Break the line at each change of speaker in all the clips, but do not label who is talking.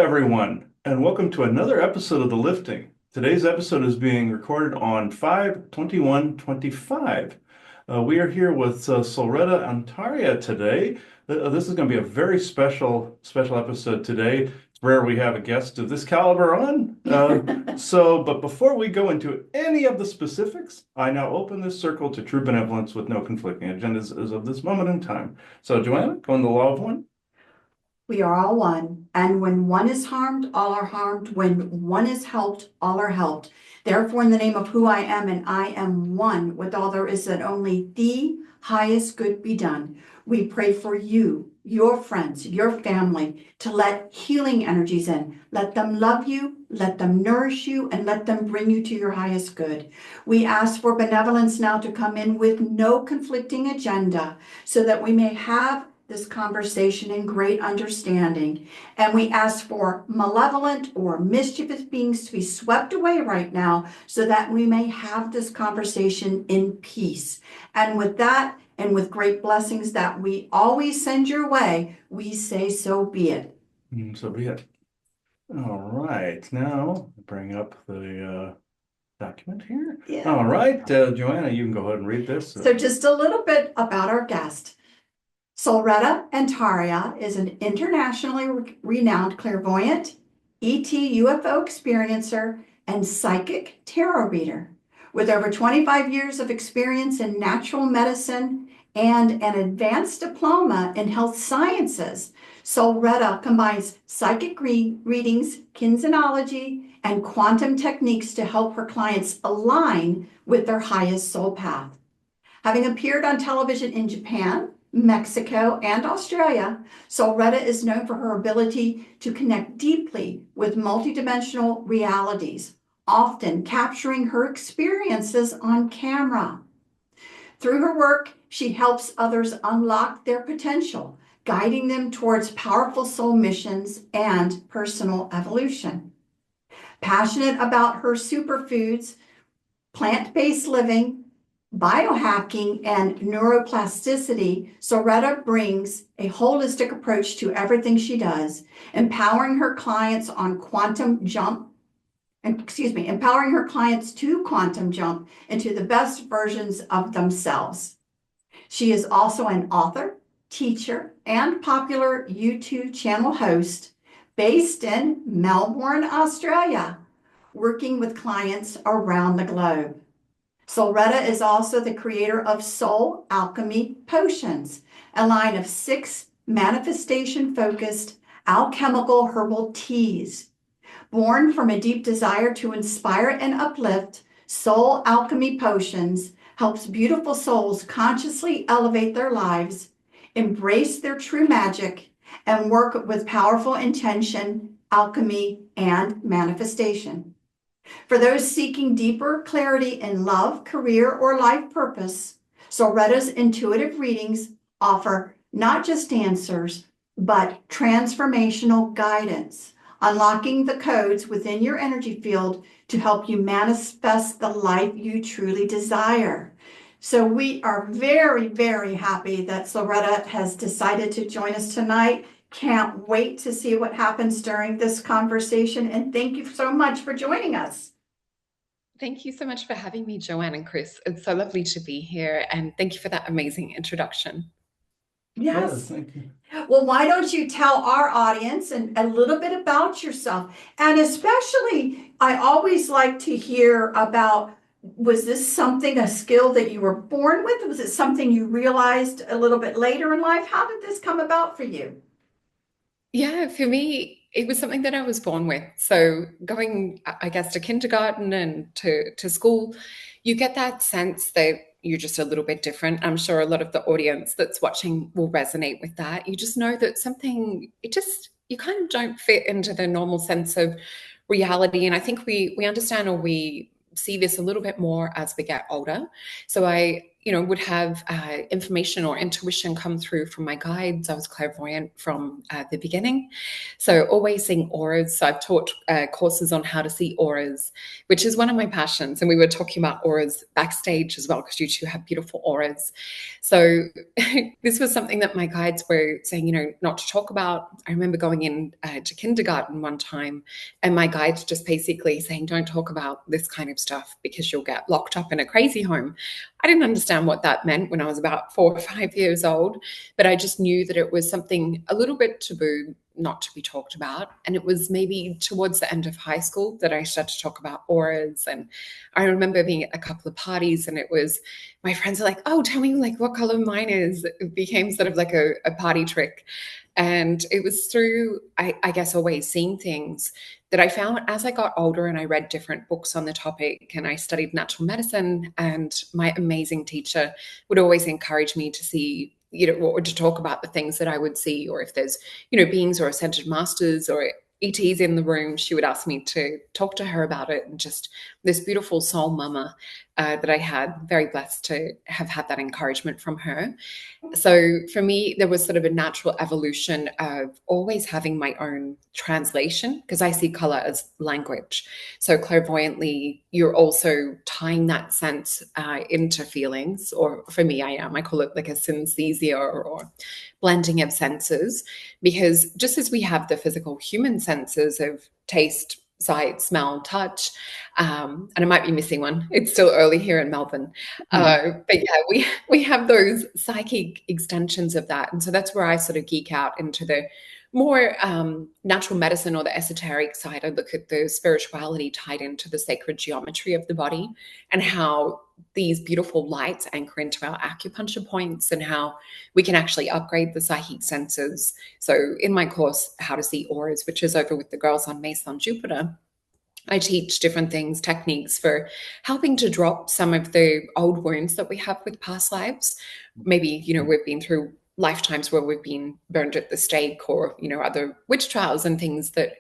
everyone, and welcome to another episode of The Lifting. Today's episode is being recorded on 5/21/25. We are here with Solreta Antaria today. This is going to be a very special episode today. It's rare we have a guest of this caliber on. But before we go into any of the specifics, I now open this circle to true benevolence with no conflicting agendas as of this moment in time. So, Joanna, going the law of one.
We are all one, and when one is harmed, all are harmed. When one is helped, all are helped. Therefore, in the name of who I am, and I am one with all there is, that only the highest good be done. We pray for you, your friends, your family, to let healing energies in. Let them love you, let them nourish you, and let them bring you to your highest good. We ask for benevolence now to come in with no conflicting agenda, so that we may have this conversation in great understanding. And we ask for malevolent or mischievous beings to be swept away right now, so that we may have this conversation in peace. And with that, and with great blessings that we always send your way, we say, so be it.
So be it. All right, now bring up the document here.
Yeah.
All right, Joanna, you can go ahead and read this.
So just a little bit about our guest. Solreta Antaria is an internationally renowned clairvoyant, ET UFO experiencer, and psychic tarot reader. With over 25 years of experience in natural medicine and an advanced diploma in health sciences, Solreta combines psychic readings, kinesiology, and quantum techniques to help her clients align with their highest soul path. Having appeared on television in Japan, Mexico, and Australia, Solreta is known for her ability to connect deeply with multidimensional realities, often capturing her experiences on camera. Through her work, she helps others unlock their potential, guiding them towards powerful soul missions and personal evolution. Passionate about her superfoods, plant-based living, biohacking, and neuroplasticity, Solreta brings a holistic approach to everything she does, empowering her clients to quantum jump into the best versions of themselves. She is also an author, teacher, and popular YouTube channel host based in Melbourne, Australia, working with clients around the globe. Solreta is also the creator of Soul Alchemy Potions, a line of 6 manifestation-focused alchemical herbal teas. Born from a deep desire to inspire and uplift, Soul Alchemy Potions helps beautiful souls consciously elevate their lives, embrace their true magic, and work with powerful intention, alchemy, and manifestation. For those seeking deeper clarity in love, career, or life purpose, Solreta's intuitive readings offer not just answers, but transformational guidance, unlocking the codes within your energy field to help you manifest the life you truly desire. So we are very, very happy that Solreta has decided to join us tonight. Can't wait to see what happens during this conversation, and thank you so much for joining us.
Thank you so much for having me, Joanne and Chris. It's so lovely to be here, and thank you for that amazing introduction.
Yes.
Thank you.
Well, why don't you tell our audience a little bit about yourself? And especially, I always like to hear about, was this a skill that you were born with? Was it something you realized a little bit later in life? How did this come about for you?
Yeah, for me, it was something that I was born with. So going, I guess, to kindergarten and to school, you get that sense that you're just a little bit different. I'm sure a lot of the audience that's watching will resonate with that. You just know that you kind of don't fit into the normal sense of reality. And I think we understand, or we see this a little bit more as we get older. So I would have information or intuition come through from my guides. I was clairvoyant from the beginning. So always seeing auras. So I've taught courses on how to see auras, which is one of my passions. And we were talking about auras backstage as well, because you two have beautiful auras. So this was something that my guides were saying, not to talk about. I remember going in to kindergarten one time, and my guides just basically saying, don't talk about this kind of stuff because you'll get locked up in a crazy home. I didn't understand what that meant when I was about 4 or 5 years old, but I just knew that it was something a little bit taboo, not to be talked about. And it was maybe towards the end of high school that I started to talk about auras. And I remember being at a couple of parties, and it was, my friends are like, oh, tell me like what color mine is. It became sort of like a party trick. And it was through, I guess, always seeing things that I found as I got older, and I read different books on the topic, and I studied natural medicine, and my amazing teacher would always encourage me to see, or to talk about the things that I would see, or if there's, beings or ascended masters or ETs in the room, she would ask me to talk to her about it. And just this beautiful soul mama that I had, very blessed to have had that encouragement from her. So for me, there was sort of a natural evolution of always having my own translation, because I see color as language. So clairvoyantly, you're also tying that sense into feelings, or for me, I call it like a synesthesia or blending of senses, because just as we have the physical human senses of taste, sight, smell, touch, and I might be missing one. It's still early here in Melbourne. But yeah, we have those psychic extensions of that. And so that's where I sort of geek out into the more natural medicine or the esoteric side. I look at the spirituality tied into the sacred geometry of the body, and how these beautiful lights anchor into our acupuncture points, and how we can actually upgrade the psychic senses. So in my course, How to See Auras, which is over with the girls on Mason Jupiter, I teach different things, techniques for helping to drop some of the old wounds that we have with past lives. Maybe, we've been through lifetimes where we've been burned at the stake, or, other witch trials and things that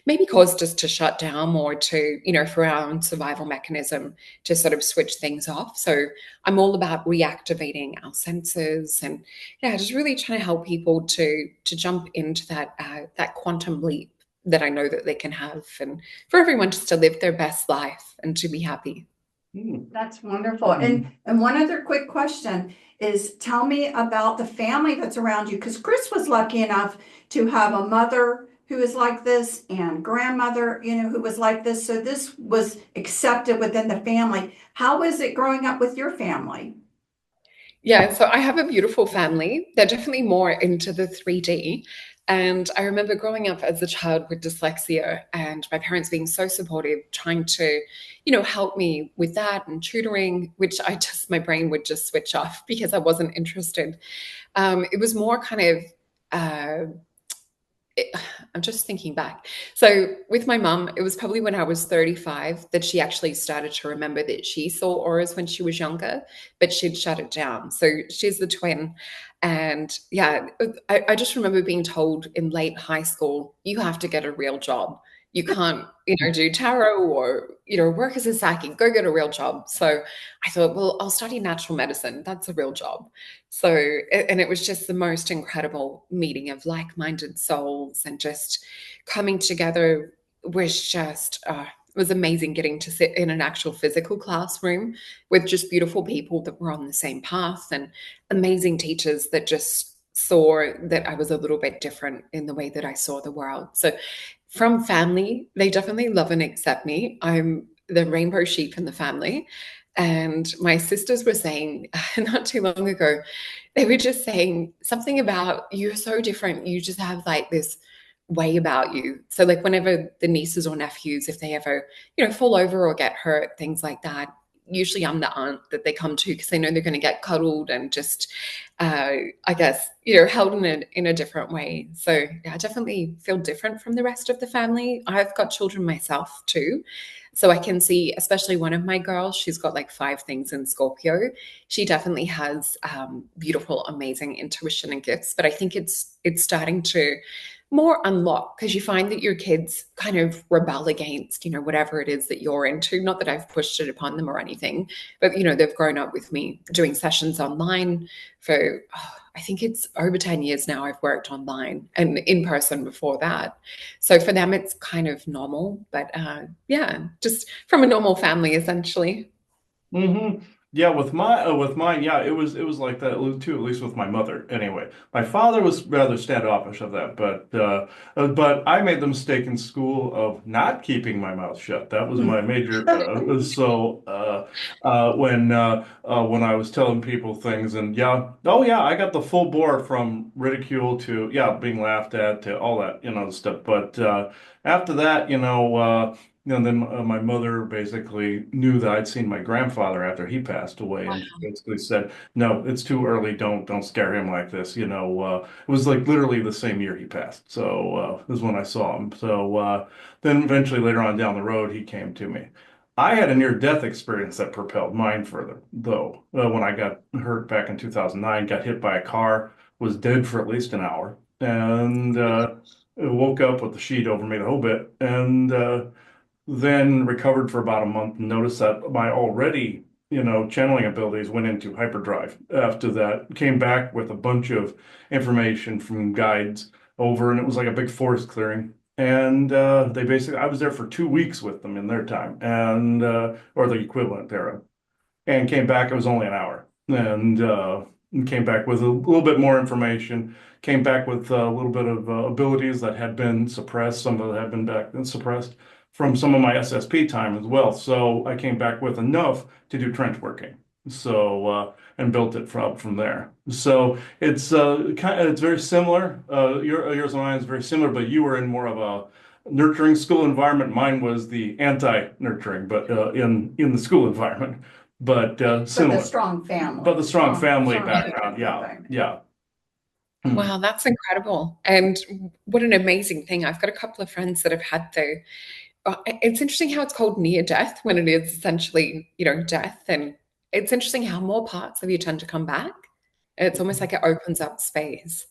maybe caused us to shut down, or to, for our own survival mechanism, to sort of switch things off. So I'm all about reactivating our senses, and just really trying to help people to jump into that quantum leap that I know that they can have, and for everyone just to live their best life and to be happy.
That's wonderful. And one other quick question is, tell me about the family that's around you, because Chris was lucky enough to have a mother who is like this, and grandmother, who was like this. So this was accepted within the family. How was it growing up with your family?
Yeah, so I have a beautiful family. They're definitely more into the 3D. And I remember growing up as a child with dyslexia, and my parents being so supportive, trying to, help me with that and tutoring, which my brain would just switch off because I wasn't interested. It was more kind of, I'm just thinking back. So with my mum, it was probably when I was 35 that she actually started to remember that she saw auras when she was younger, but she'd shut it down. So she's the twin. And yeah, I just remember being told in late high school, you have to get a real job. You can't, do tarot or, work as a psychic, go get a real job. So I thought, well, I'll study natural medicine. That's a real job. So, and it was just the most incredible meeting of like-minded souls, and just coming together was just, it was amazing getting to sit in an actual physical classroom with just beautiful people that were on the same path, and amazing teachers that just saw that I was a little bit different in the way that I saw the world. So from family, they definitely love and accept me. I'm the rainbow sheep in the family. And my sisters were saying not too long ago, they were just saying something about, you're so different. You just have like this way about you. So like whenever the nieces or nephews, if they ever, fall over or get hurt, things like that, usually I'm the aunt that they come to, because they know they're going to get cuddled and just, I guess, held in a different way. So yeah, I definitely feel different from the rest of the family. I've got children myself too. So I can see, especially one of my girls, she's got like 5 things in Scorpio. She definitely has beautiful, amazing intuition and gifts. But I think it's starting to more unlocked because you find that your kids kind of rebel against, whatever it is that you're into. Not that I've pushed it upon them or anything, but, they've grown up with me doing sessions online for, I think it's over 10 years now. I've worked online and in person before that. So for them, it's kind of normal, but yeah, just from a normal family, essentially.
Hmm. Yeah, with mine, yeah, it was like that too, at least with my mother. Anyway, my father was rather standoffish of that, but I made the mistake in school of not keeping my mouth shut. That was my major. When I was telling people things, and yeah, oh yeah, I got the full bore from ridicule to yeah being laughed at to all that stuff. But after that, then my mother basically knew that I'd seen my grandfather after he passed away, and she basically said, "No, it's too early. Don't scare him like this." It was like literally the same year he passed, so this is when I saw him. So then eventually later on down the road, he came to me. I had a near-death experience that propelled mine further, though. When I got hurt back in 2009, got hit by a car, was dead for at least an hour, and woke up with the sheet over me the whole bit, and then recovered for about a month and noticed that my already, channeling abilities went into hyperdrive. After that, came back with a bunch of information from guides over, and it was like a big forest clearing. And they basically, I was there for 2 weeks with them in their time, and or the equivalent thereof, and came back. It was only an hour, and came back with a little bit more information. Came back with a little bit of abilities that had been suppressed. Some of it had been back and suppressed from some of my SSP time as well. So I came back with enough to do trench working. So and built it from there. So it's it's very similar. Yours and mine is very similar, but you were in more of a nurturing school environment. Mine was the anti-nurturing, but in the school environment, but
But the
similar.
strong family.
But the strong family
Strong
background,
family
yeah,
thing.
yeah. Mm.
Wow, that's incredible. And what an amazing thing. I've got a couple of friends that have had it's interesting how it's called near death when it is essentially, death. And it's interesting how more parts of you tend to come back. It's almost like it opens up space.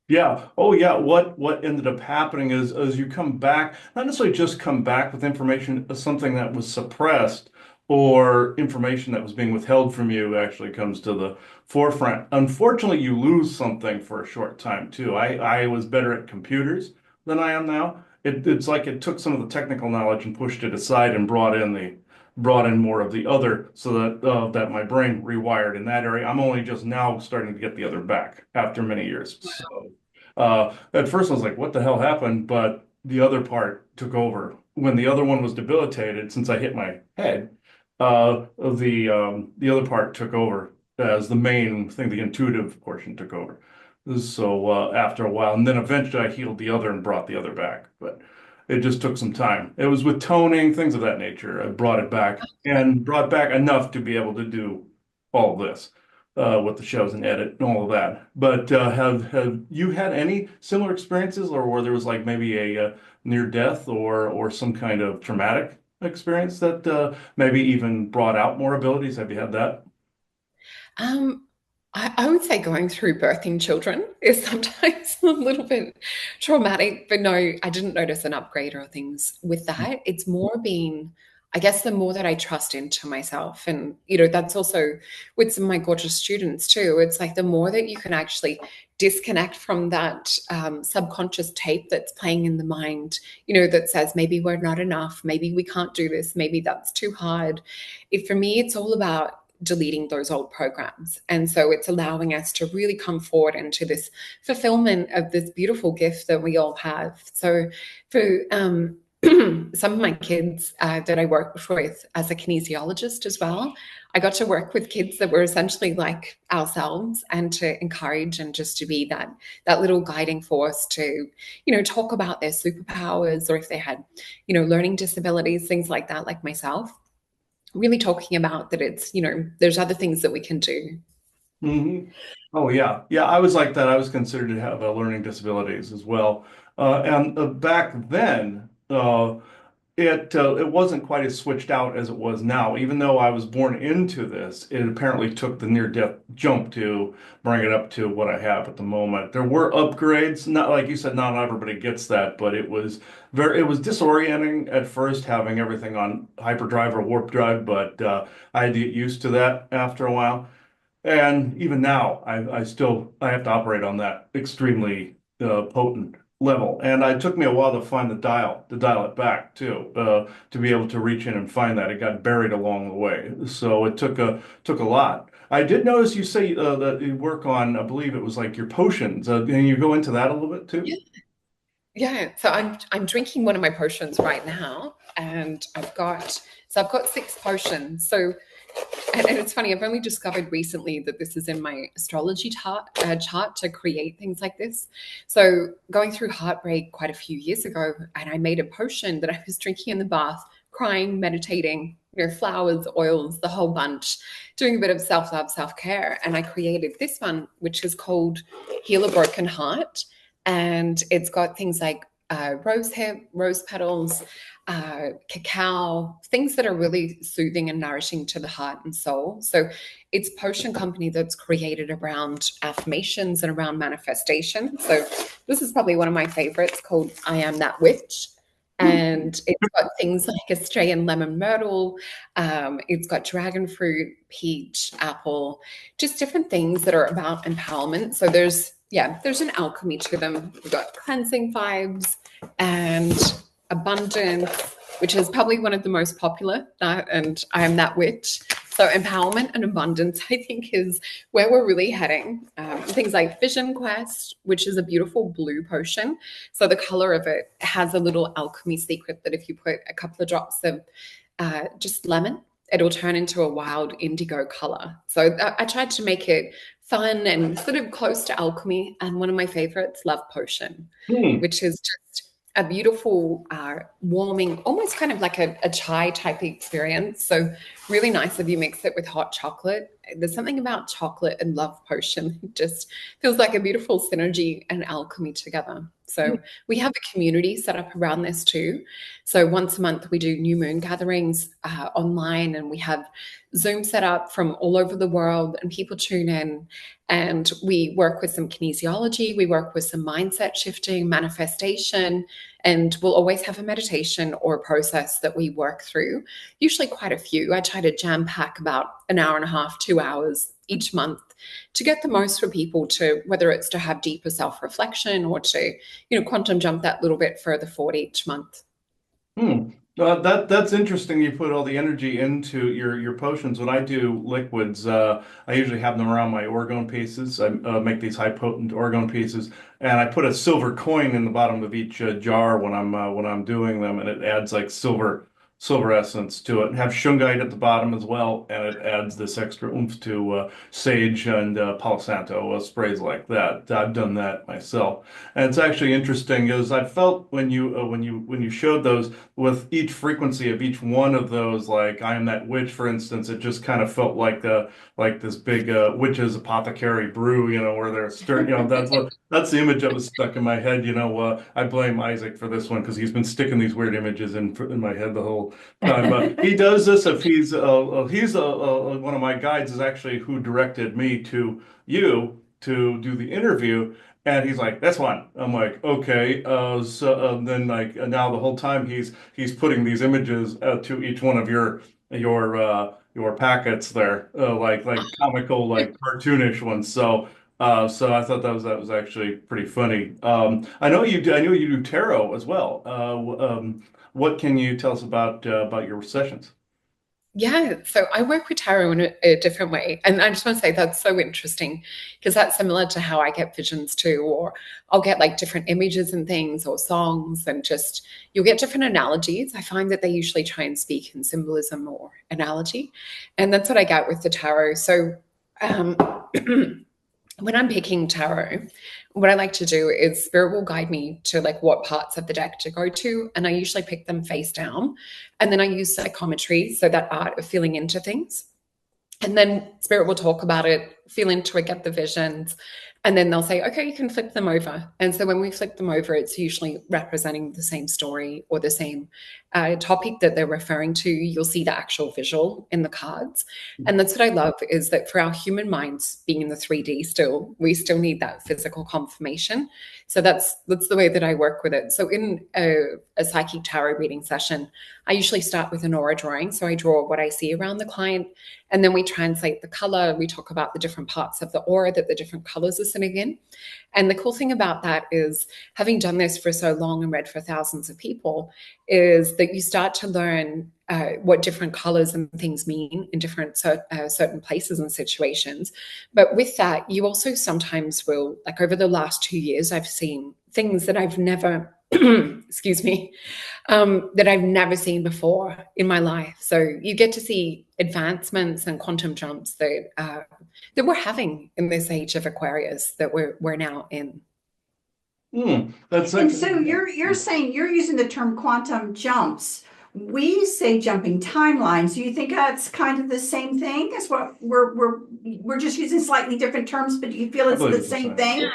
Yeah. Oh, yeah. What ended up happening is as you come back, not necessarily just come back with information, something that was suppressed or information that was being withheld from you actually comes to the forefront. Unfortunately, you lose something for a short time too. I was better at computers than I am now. It's like it took some of the technical knowledge and pushed it aside and brought in more of the other so that my brain rewired in that area. I'm only just now starting to get the other back after many years. So at first I was like, what the hell happened? But the other part took over. When the other one was debilitated, since I hit my head, the other part took over as the main thing. The intuitive portion took over. So after a while, and then eventually I healed the other and brought the other back. But it just took some time. It was with toning, things of that nature. I brought it back and brought back enough to be able to do all this with the shows and edit and all of that. But have you had any similar experiences, or where there was like maybe a near death or some kind of traumatic experience that maybe even brought out more abilities? Have you had that?
Um, I would say going through birthing children is sometimes a little bit traumatic, but no, I didn't notice an upgrade or things with that. It's more being, I guess, the more that I trust into myself. And, that's also with some of my gorgeous students too. It's like the more that you can actually disconnect from that subconscious tape that's playing in the mind, that says maybe we're not enough, maybe we can't do this, maybe that's too hard. For me, it's all about deleting those old programs. And so it's allowing us to really come forward into this fulfillment of this beautiful gift that we all have. So for some of my kids that I worked with as a kinesiologist as well, I got to work with kids that were essentially like ourselves and to encourage and just to be that little guiding force to, talk about their superpowers or if they had, learning disabilities, things like that, like myself, really talking about that it's, there's other things that we can do.
Hmm. Oh yeah, yeah. I was like that. I was considered to have learning disabilities as well. And back then, it wasn't quite as switched out as it was now. Even though I was born into this, it apparently took the near death jump to bring it up to what I have at the moment. There were upgrades, not like you said, not everybody gets that, but it was disorienting at first having everything on hyperdrive or warp drive, but I had to get used to that after a while. And even now, I have to operate on that extremely potent level. And it took me a while to find the dial, to dial it back too, to be able to reach in and find that. It got buried along the way. So it took a lot. I did notice you say that you work on, I believe it was like your potions. Can you go into that a little bit too?
Yeah. Yeah, so I'm drinking one of my potions right now, and I've got 6 potions. So, and it's funny, I've only discovered recently that this is in my astrology chart to create things like this. So, going through heartbreak quite a few years ago, and I made a potion that I was drinking in the bath, crying, meditating, flowers, oils, the whole bunch, doing a bit of self-love, self-care, and I created this one, which is called Heal a Broken Heart. And it's got things like rose hip, rose petals, cacao, things that are really soothing and nourishing to the heart and soul. So it's a potion company that's created around affirmations and around manifestation. So this is probably one of my favorites, called I Am That Witch. And it's got things like Australian lemon myrtle. It's got dragon fruit, peach, apple, just different things that are about empowerment. So there's an alchemy to them. We've got cleansing vibes and abundance, which is probably one of the most popular. And I Am That Witch. So empowerment and abundance, I think, is where we're really heading. Things like Vision Quest, which is a beautiful blue potion. So the color of it has a little alchemy secret that if you put a couple of drops of just lemon, it'll turn into a wild indigo color. So I tried to make it fun and sort of close to alchemy. And one of my favorites, Love Potion, which is just a beautiful, warming, almost kind of like a chai type experience. So really nice if you mix it with hot chocolate. There's something about chocolate and Love Potion. It just feels like a beautiful synergy and alchemy together. So we have a community set up around this too. So once a month we do new moon gatherings online, and we have Zoom set up from all over the world, and people tune in, and we work with some kinesiology, we work with some mindset shifting, manifestation, and we'll always have a meditation or a process that we work through, usually quite a few. I try to jam pack about an hour and a half, 2 hours each month to get the most for people, to whether it's to have deeper self-reflection or to, quantum jump that little bit further forward each month.
That's interesting. You put all the energy into your potions. When I do liquids, I usually have them around my orgone pieces. I make these high potent orgone pieces, and I put a silver coin in the bottom of each jar when I'm doing them, and it adds like silver essence to it. And have shungite at the bottom as well, and it adds this extra oomph to sage and Palo Santo sprays like that. I've done that myself, and it's actually interesting because I felt when you showed those, with each frequency of each one of those, like I Am That Witch, for instance, it just kind of felt like this big witch's apothecary brew, where they're stirring. That's the image that was stuck in my head. I blame Isaac for this one because he's been sticking these weird images in my head the whole time. He does this if he's one of my guides is actually who directed me to you to do the interview. And he's like, "That's one." I'm like, "Okay." Then like now the whole time he's putting these images to each one of your packets there, like comical, like cartoonish ones. So I thought that was actually pretty funny. I know you do tarot as well. What can you tell us about your sessions?
Yeah, so I work with tarot in a different way. And I just want to say that's so interesting because that's similar to how I get visions too, or I'll get like different images and things or songs, and just you'll get different analogies. I find that they usually try and speak in symbolism or analogy. And that's what I get with the tarot. So um, when I'm picking tarot, what I like to do is spirit will guide me to like what parts of the deck to go to. And I usually pick them face down. And then I use psychometry, so that art of feeling into things. And then spirit will talk about it, feel into it, get the visions. And then they'll say, okay, you can flip them over. And so when we flip them over, it's usually representing the same story or the same topic that they're referring to. You'll see the actual visual in the cards. And that's what I love, is that for our human minds being in the 3D still, we still need that physical confirmation. So that's the way that I work with it. So in a psychic tarot reading session, I usually start with an aura drawing. So I draw what I see around the client, and then we translate the color. We talk about the different parts of the aura that the different colors are sitting in. And the cool thing about that is, having done this for so long and read for thousands of people, is that you start to learn what different colors and things mean in different certain places and situations. But with that, you also sometimes will, like over the last 2 years, I've seen things that I've never, excuse me, that I've never seen before in my life. So you get to see advancements and quantum jumps that we're having in this age of Aquarius that we're now in.
That's
And so you're saying you're using the term quantum jumps. We say jumping timelines. Do you think that's kind of the same thing as what we're just using slightly different terms, but do you feel it's the same thing?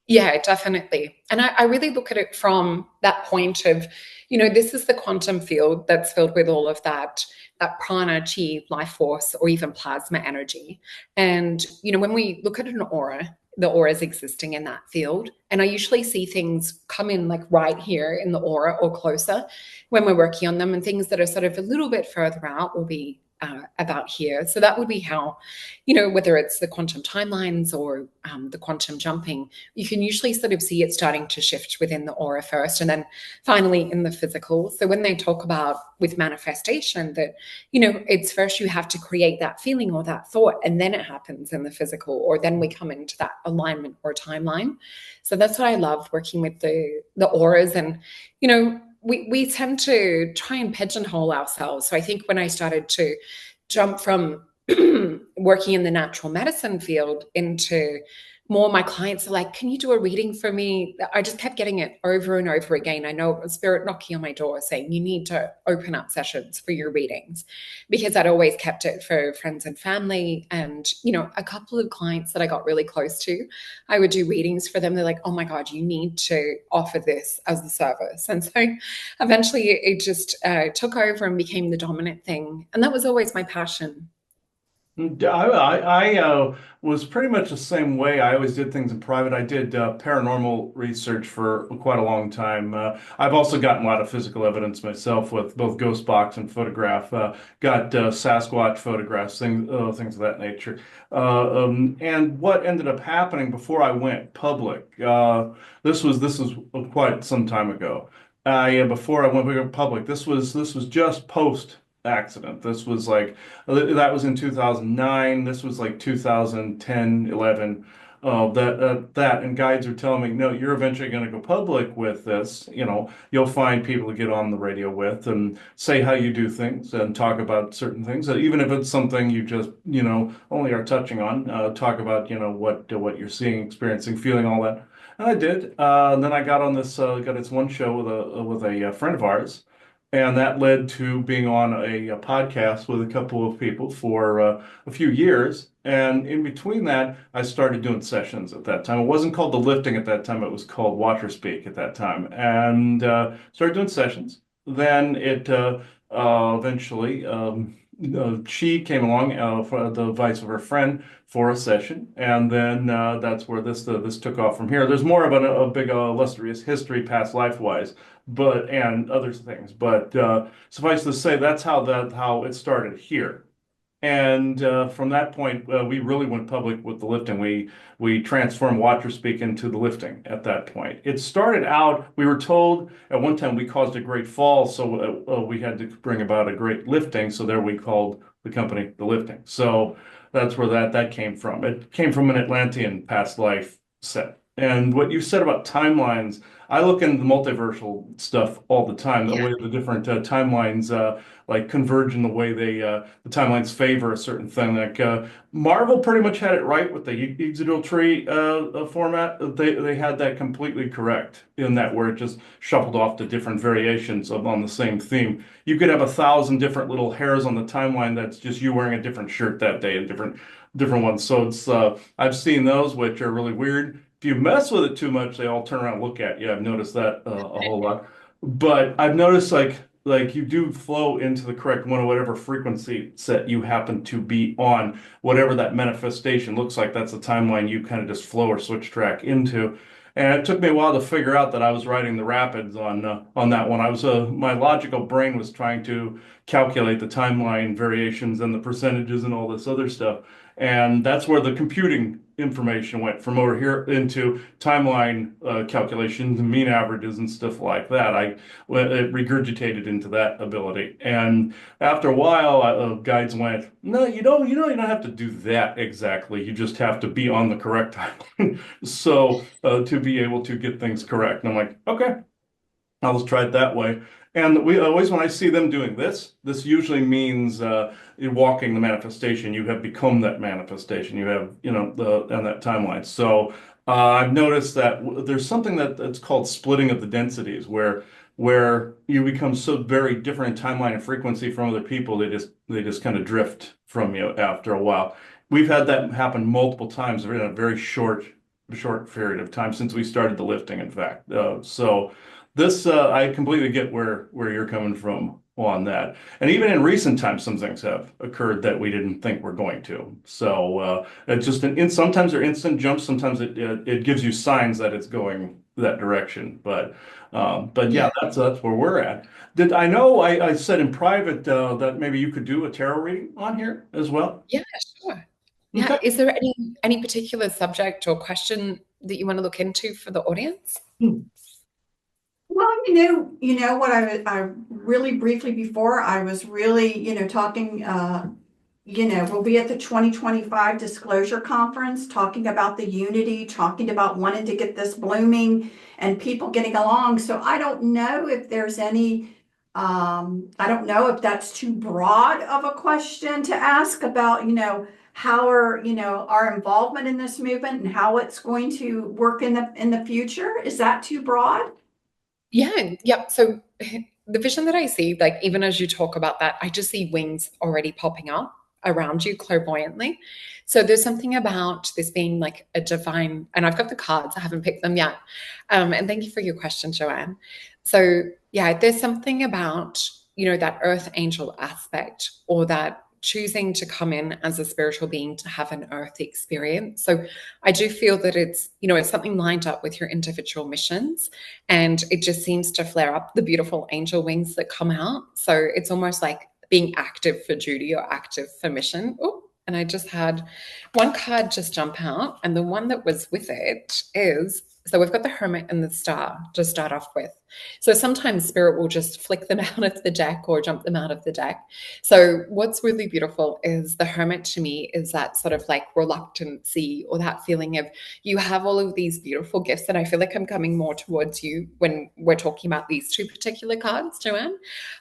Yeah, definitely. And I really look at it from that point of, this is the quantum field that's filled with all of that prana, chi, life force, or even plasma energy. And, when we look at an aura, the aura is existing in that field. And I usually see things come in like right here in the aura or closer when we're working on them, and things that are sort of a little bit further out will be about here. So that would be how, whether it's the quantum timelines or the quantum jumping, you can usually sort of see it starting to shift within the aura first, and then finally in the physical. So when they talk about with manifestation that, it's first you have to create that feeling or that thought, and then it happens in the physical, or then we come into that alignment or timeline. So that's what I love working with the auras. And, we tend to try and pigeonhole ourselves. So I think when I started to jump from working in the natural medicine field into more, my clients are like, can you do a reading for me? I just kept getting it over and over again. I know a spirit knocking on my door saying, you need to open up sessions for your readings, because I'd always kept it for friends and family. And, a couple of clients that I got really close to, I would do readings for them. They're like, oh my God, you need to offer this as a service. And so eventually it just took over and became the dominant thing. And that was always my passion.
I was pretty much the same way. I always did things in private. I did paranormal research for quite a long time. I've also gotten a lot of physical evidence myself with both ghost box and photograph. Got Sasquatch photographs, things of that nature. And what ended up happening before I went public, this was quite some time ago. Before I went public, this was just post accident. This was like, that was in 2009. This was like 2010, 11. And guides are telling me, no, you're eventually going to go public with this. You'll find people to get on the radio with and say how you do things and talk about certain things. Even if it's something you just, only are touching on, talk about, what you're seeing, experiencing, feeling, all that. And I did. And then I got on got this one show with a friend of ours. And that led to being on a podcast with a couple of people for a few years. And in between that, I started doing sessions at that time. It wasn't called the lifting at that time. It was called Water Speak at that time. And started doing sessions. Then it eventually, she came along for the advice of her friend for a session. And then that's where this took off from here. There's more of a big illustrious history past life-wise, and other things. But suffice to say, that's how it started here. And from that point, we really went public with the lifting. We transformed Water Speak into the lifting at that point. It started out, we were told at one time we caused a great fall, so we had to bring about a great lifting. So there we called the company the lifting. So that's where that came from. It came from an Atlantean past life set. And what you said about timelines, I look into the multiversal stuff all the time, the
Yeah.
way the different timelines like converge in the way the timelines favor a certain thing. Like Marvel pretty much had it right with the Exodal tree format. They had that completely correct in that where it just shuffled off to different variations on the same theme. You could have 1,000 different little hairs on the timeline that's just you wearing a different shirt that day and different ones. So it's I've seen those which are really weird. If you mess with it too much, they all turn around and look at you. I've noticed that a whole lot. But I've noticed like you do flow into the correct one or whatever frequency set you happen to be on, whatever that manifestation looks like. That's the timeline you kind of just flow or switch track into. And it took me a while to figure out that I was riding the rapids on that one. I was my logical brain was trying to calculate the timeline variations and the percentages and all this other stuff. And that's where the computing information went from over here into timeline calculations and mean averages and stuff like that. It regurgitated into that ability. And after a while, guides went, no, you don't have to do that exactly. You just have to be on the correct timeline. So to be able to get things correct. And I'm like, okay, I'll just try it that way. And we always, when I see them doing this usually means you're walking the manifestation. You have become that manifestation. You have, on that timeline. So I've noticed that there's something that's called splitting of the densities, where you become so very different in timeline and frequency from other people. They just kind of drift from you after a while. We've had that happen multiple times in a very short period of time since we started the lifting, in fact. So this I completely get where you're coming from on that. And even in recent times, some things have occurred that we didn't think were going to. So it's just sometimes they're instant jumps. Sometimes it gives you signs that it's going that direction. But yeah,
Yeah.
that's where we're at. Did I know I said in private that maybe you could do a tarot reading on here as well?
Yeah, sure.
Okay.
Yeah. Is there any particular subject or question that you want to look into for the audience?
Well, what I really briefly before I was really, talking, we'll be at the 2025 Disclosure Conference, talking about the unity, talking about wanting to get this blooming and people getting along. So I don't know if there's I don't know if that's too broad of a question to ask about, how our involvement in this movement and how it's going to work in the future. Is that too broad?
Yeah, yeah. So the vision that I see, like even as you talk about that, I just see wings already popping up around you clairvoyantly. So there's something about this being like a divine, and I've got the cards, I haven't picked them yet. And thank you for your question, Joanne. So yeah, there's something about, that earth angel aspect or that choosing to come in as a spiritual being to have an earth experience. So I do feel that it's something lined up with your individual missions and it just seems to flare up the beautiful angel wings that come out. So it's almost like being active for duty or active for mission. Oh, and I just had one card just jump out, and the one that was with it is so we've got the Hermit and the Star to start off with. So sometimes Spirit will just flick them out of the deck or jump them out of the deck. So what's really beautiful is the Hermit to me is that sort of like reluctancy or that feeling of you have all of these beautiful gifts. And I feel like I'm coming more towards you when we're talking about these two particular cards, Joanne.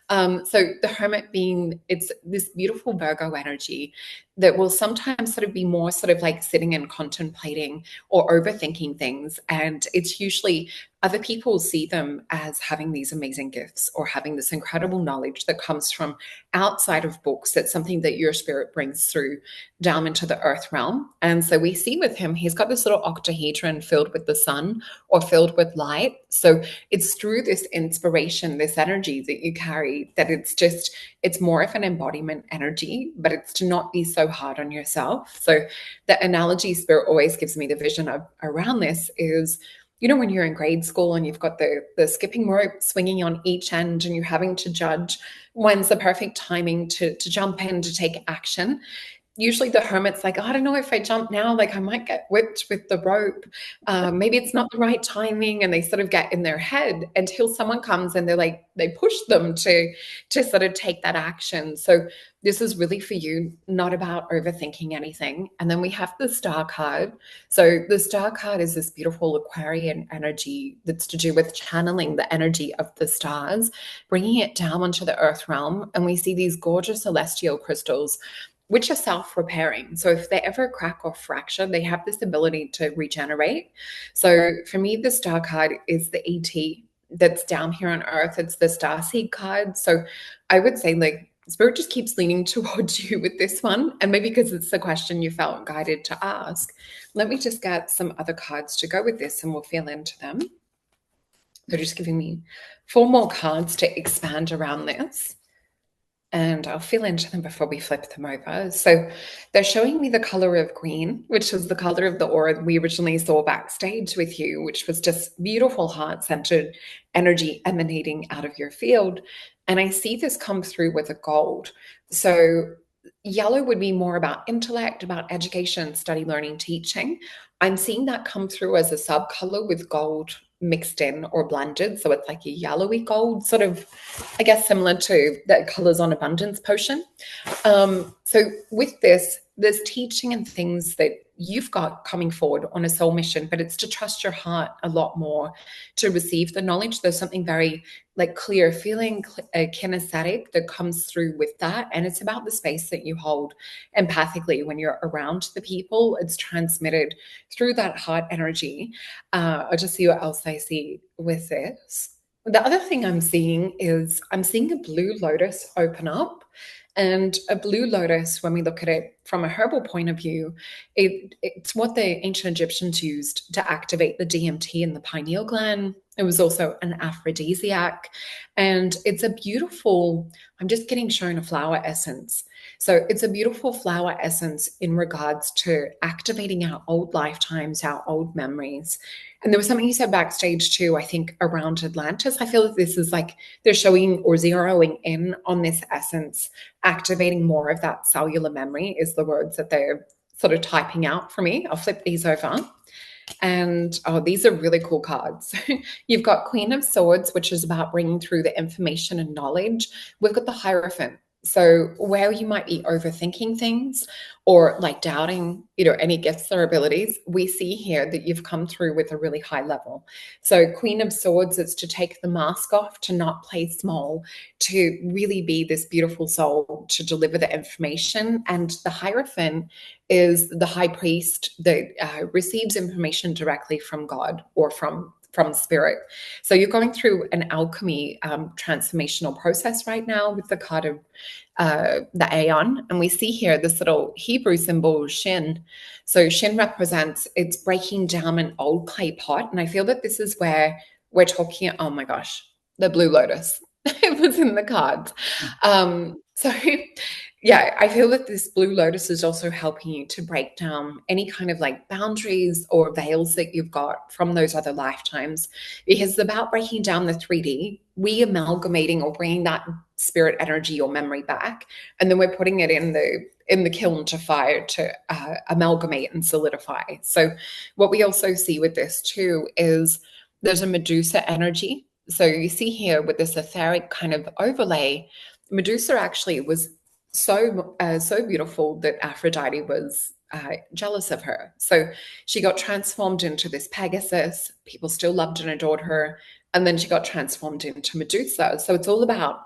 So the Hermit being, it's this beautiful Virgo energy that will sometimes sort of be more sort of like sitting and contemplating or overthinking things. And it's usually other people see them as having these amazing gifts or having this incredible knowledge that comes from outside of books. That's something that your spirit brings through down into the earth realm. And so we see with him, he's got this little octahedron filled with the sun or filled with light. So it's through this inspiration, this energy that you carry, that it's more of an embodiment energy, but it's to not be so hard on yourself. So the analogy spirit always gives me the vision of around this is, when you're in grade school and you've got the skipping rope swinging on each end and you're having to judge when's the perfect timing to jump in to take action. usually the hermit's like, I don't know if I jump now, like I might get whipped with the rope. Maybe it's not the right timing, and they sort of get in their head until someone comes and they're like, they push them to sort of take that action. So this is really for you, not about overthinking anything. And then we have the star card. So the star card is this beautiful Aquarian energy that's to do with channeling the energy of the stars, bringing it down onto the earth realm. And we see these gorgeous celestial crystals which are self-repairing. So if they ever crack or fracture, they have this ability to regenerate. So for me, the star card is the ET that's down here on earth. It's the star seed card. So I would say like spirit just keeps leaning towards you with this one. And maybe because it's the question you felt guided to ask, let me just get some other cards to go with this and we'll feel into them. They're just giving me 4 more cards to expand around this. And I'll feel into them before we flip them over. So they're showing me the color of green, which was the color of the aura we originally saw backstage with you, which was just beautiful heart-centered energy emanating out of your field. And I see this come through with a gold. So yellow would be more about intellect, about education, study, learning, teaching. I'm seeing that come through as a subcolor with gold mixed in or blended. So it's like a yellowy gold, sort of, I guess, similar to the colors on abundance potion. So with this, there's teaching and things that you've got coming forward on a soul mission, but it's to trust your heart a lot more to receive the knowledge. There's something very like clear feeling, kinesthetic that comes through with that. And it's about the space that you hold empathically when you're around the people. It's transmitted through that heart energy. I'll just see what else I see with this. The other thing I'm seeing is I'm seeing a blue lotus open up. And a blue lotus, when we look at it from a herbal point of view, it's what the ancient Egyptians used to activate the DMT in the pineal gland. It was also an aphrodisiac. And it's a beautiful, I'm just getting shown a flower essence. So it's a beautiful flower essence in regards to activating our old lifetimes, our old memories. And there was something you said backstage too, I think around Atlantis. I feel that this is like they're showing or zeroing in on this essence, activating more of that cellular memory is the words that they're sort of typing out for me. I'll flip these over. And oh, these are really cool cards. You've got Queen of Swords, which is about bringing through the information and knowledge. We've got the Hierophant. So where you might be overthinking things or like doubting, any gifts or abilities, we see here that you've come through with a really high level. So Queen of Swords is to take the mask off, to not play small, to really be this beautiful soul, to deliver the information. And the Hierophant is the high priest that receives information directly from God or from spirit. So you're going through an alchemy transformational process right now with the card of the Aeon. And we see here this little Hebrew symbol, Shin. So Shin represents it's breaking down an old clay pot. And I feel that this is where we're talking, oh my gosh, the blue lotus. It was in the cards. So yeah, I feel that this blue lotus is also helping you to break down any kind of like boundaries or veils that you've got from those other lifetimes, because it's about breaking down the 3D, re-amalgamating or bringing that spirit energy or memory back, and then we're putting it in the kiln to fire to amalgamate and solidify. So what we also see with this too is there's a Medusa energy. So you see here with this etheric kind of overlay, Medusa actually was so beautiful that Aphrodite was jealous of her. So she got transformed into this Pegasus. People still loved and adored her. And then she got transformed into Medusa. So it's all about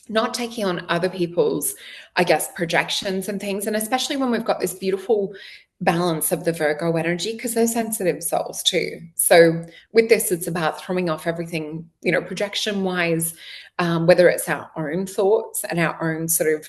not taking on other people's, I guess, projections and things. And especially when we've got this beautiful balance of the Virgo energy, because they're sensitive souls too. So with this, it's about throwing off everything, projection wise, whether it's our own thoughts and our own sort of,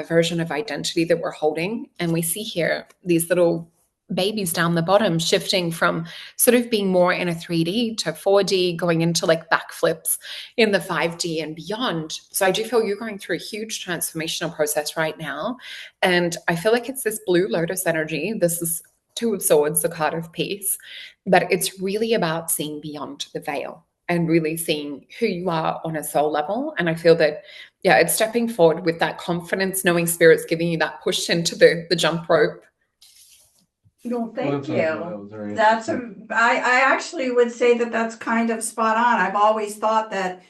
version of identity that we're holding. And we see here these little babies down the bottom shifting from sort of being more in a 3D to 4D, going into like backflips in the 5D and beyond. So I do feel you're going through a huge transformational process right now. And I feel like it's this blue lotus energy. This is Two of Swords, the card of peace, but it's really about seeing beyond the veil and really seeing who you are on a soul level. And I feel that yeah, it's stepping forward with that confidence, knowing spirit's giving you that push into the jump rope.
Well, thank
That
you.
was very
That's
interesting.
I actually would say that that's kind of spot on. I've always thought that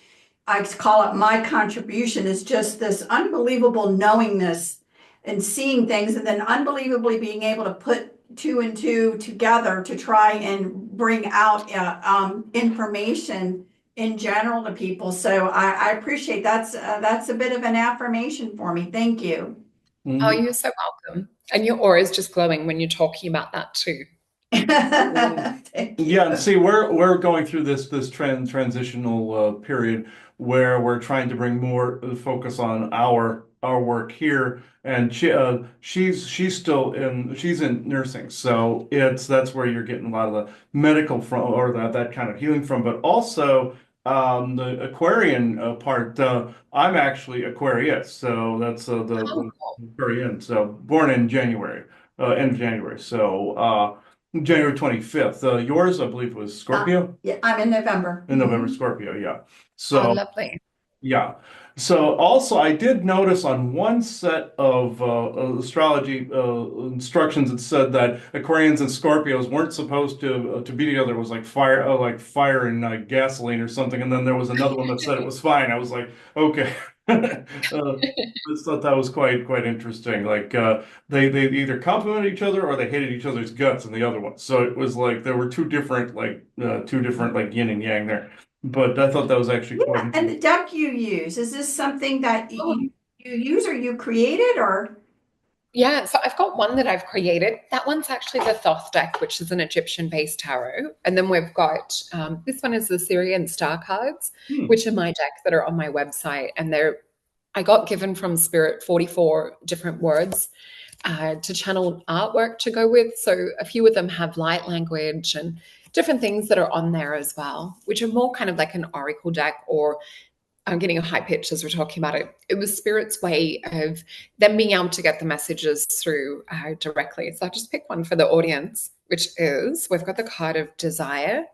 I call it my contribution is just this unbelievable knowingness and seeing things and then unbelievably being able to put two and two together to try and bring out information in general to people. So I appreciate that's a bit of an affirmation for me. Thank you.
Oh,
Mhm.
you're so welcome. And your aura is just glowing when you're talking about that too.
Thank
Yeah, and
you.
see, we're going through this transitional period where we're trying to bring more focus on our work here, and she's still she's in nursing, so that's where you're getting a lot of the medical from or that kind of healing from, but also the Aquarian part. I'm actually Aquarius, so that's the
Oh,
Aquarian, so born in January, end of January, so. January 25th. Yours, I believe, was Scorpio?
Yeah, I'm in November.
In November, Scorpio, yeah.
oh,
So,
lovely.
yeah. So, also, I did notice on one set of astrology instructions, it said that Aquarians and Scorpios weren't supposed to be together. It was like fire and gasoline or something. And then there was another one that said it was fine. I was like, okay. I just thought that was quite interesting. Like they either complemented each other or they hated each other's guts in the other one. So it was like there were two different like yin and yang there. But I thought that was actually quite
Yeah, and
interesting.
the deck you use, is this something that
Oh,
you use or you created or?
yeah, so I've got one that I've created. That one's actually the Thoth deck, which is an Egyptian-based tarot. And then we've got this one is the Syrian star cards,
Hmm.
which are my deck that are on my website. And I got given from Spirit 44 different words to channel artwork to go with. So a few of them have light language and different things that are on there as well, which are more kind of like an oracle deck or I'm getting a high pitch as we're talking about it. It was Spirit's way of them being able to get the messages through directly. So I'll just pick one for the audience, which is we've got the card of desire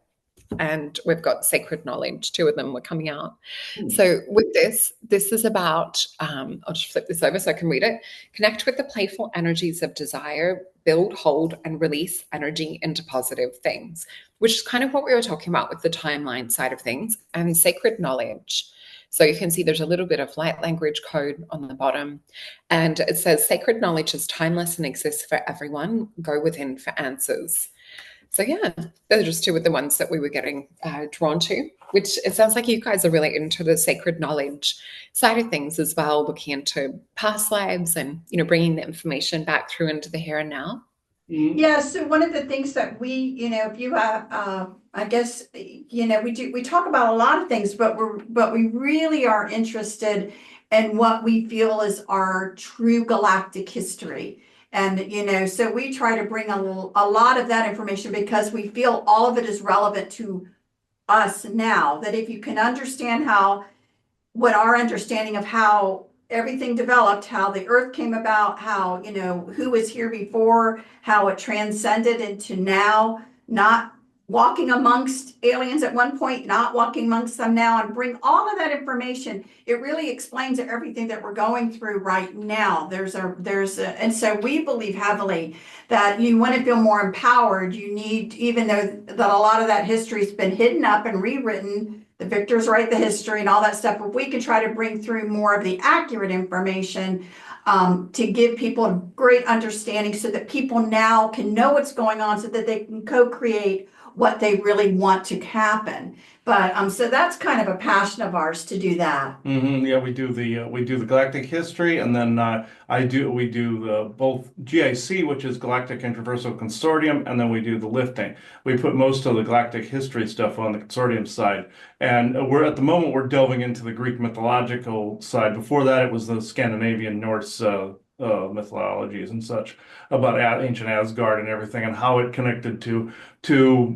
and we've got sacred knowledge. Two of them were coming out.
Hmm.
So with this is about, I'll just flip this over so I can read it. Connect with the playful energies of desire, build, hold, and release energy into positive things, which is kind of what we were talking about with the timeline side of things and sacred knowledge. So you can see there's a little bit of light language code on the bottom. And it says sacred knowledge is timeless and exists for everyone. Go within for answers. So yeah, those are just two of the ones that we were getting drawn to. Which it sounds like you guys are really into the sacred knowledge side of things as well, looking into past lives and bringing the information back through into the here and now.
Hmm.
Yeah, so one of the things that if you I guess, we talk about a lot of things, but we really are interested in what we feel is our true galactic history. And, so we try to bring a lot of that information because we feel all of it is relevant to us now, that if you can understand what our understanding of how everything developed, how the earth came about, how, who was here before, how it transcended into now, not walking amongst aliens at one point, not walking amongst them now, and bring all of that information. It really explains everything that we're going through right now. And so we believe heavily that you want to feel more empowered. You need, even though that a lot of that history's been hidden up and rewritten, the victors write the history and all that stuff, but we can try to bring through more of the accurate information to give people a great understanding so that people now can know what's going on so that they can co-create what they really want to happen. But so that's kind of a passion of ours to do that.
Yeah, we do the galactic history, and then we do the both GIC, which is Galactic Interversal Consortium, and then we do the lifting. We put most of the galactic history stuff on the consortium side, and we're delving into the Greek mythological side. Before that, it was the Scandinavian Norse mythologies and such about ancient Asgard and everything, and how it connected to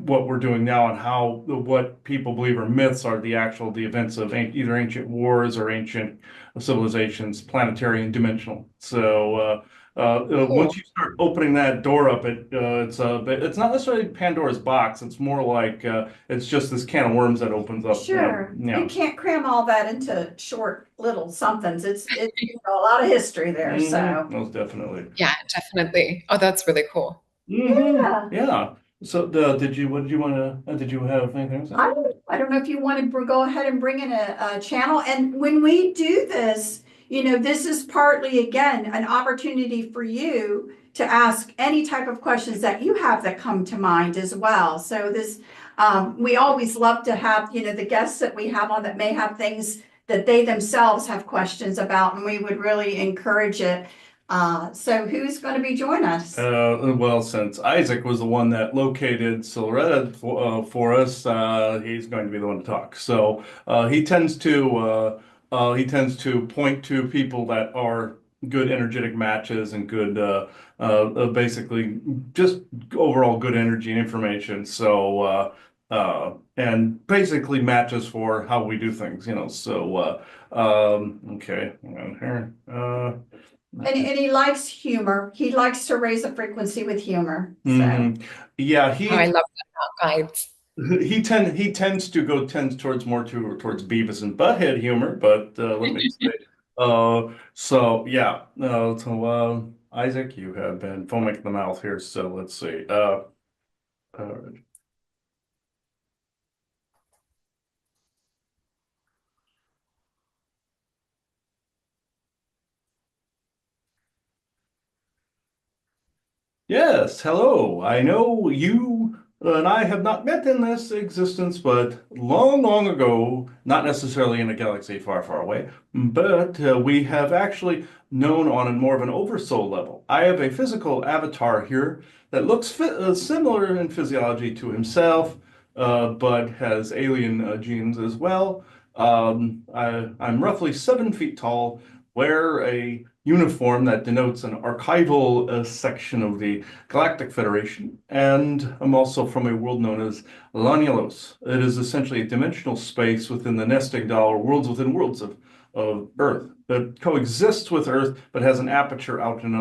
what we're doing now, and how what people believe are myths are the events of either ancient wars or ancient civilizations, planetary and dimensional. So
Cool.
Once you start opening that door up, it's not necessarily Pandora's box. It's more like it's just this can of worms that opens up.
Sure, you
Yeah.
can't cram all that into short little somethings. It's a lot of history there, so.
Most definitely.
Yeah, definitely. Oh, that's really cool.
Yeah.
Yeah. So, what did you want to, did you have anything else?
I don't know if you want to go ahead and bring in a channel. And when we do this, this is partly, again, an opportunity for you to ask any type of questions that you have that come to mind as well. So we always love to have, the guests that we have on that may have things that they themselves have questions about, and we would really encourage it. So who's going to be joining us?
Well, since Isaac was the one that located Solreta for us, he's going to be the one to talk. So he tends to point to people that are good energetic matches and good basically just overall good energy and information. So and basically matches for how we do things, So okay, hang on here.
And he likes humor. He likes to raise the frequency with humor. So
Yeah,
Oh, I love that about guides.
he tends towards towards Beavis and Butthead humor, but let me say, so yeah, Isaac, you have been foaming at the mouth here, so let's see, uh, yes, hello. I know you and I have not met in this existence, but long, long ago, not necessarily in a galaxy far, far away, but we have actually known on a more of an oversoul level. I have a physical avatar here that looks similar in physiology to himself, but has alien genes as well. I'm roughly 7 feet tall, wear a uniform that denotes an archival section of the Galactic Federation, and I'm also from a world known as Lanielos. It is essentially a dimensional space within the nesting doll, or worlds within worlds of Earth that coexists with Earth, but has an aperture out in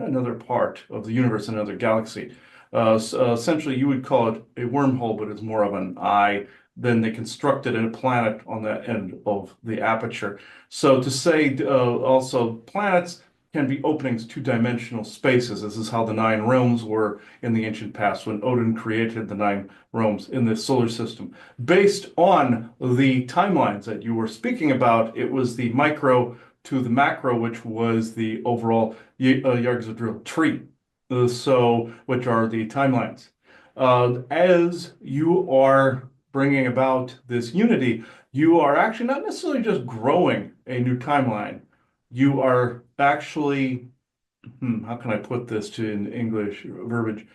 another part of the universe, another galaxy. Essentially, you would call it a wormhole, but it's more of an eye. Then they constructed a planet on that end of the aperture. So to say also planets can be openings to dimensional spaces. This is how the nine realms were in the ancient past when Odin created the nine realms in the solar system. Based on the timelines that you were speaking about, it was the micro to the macro, which was the overall Yggdrasil tree. Which are the timelines. As you are bringing about this unity, you are actually not necessarily just growing a new timeline. You are actually, how can I put this to in English verbiage?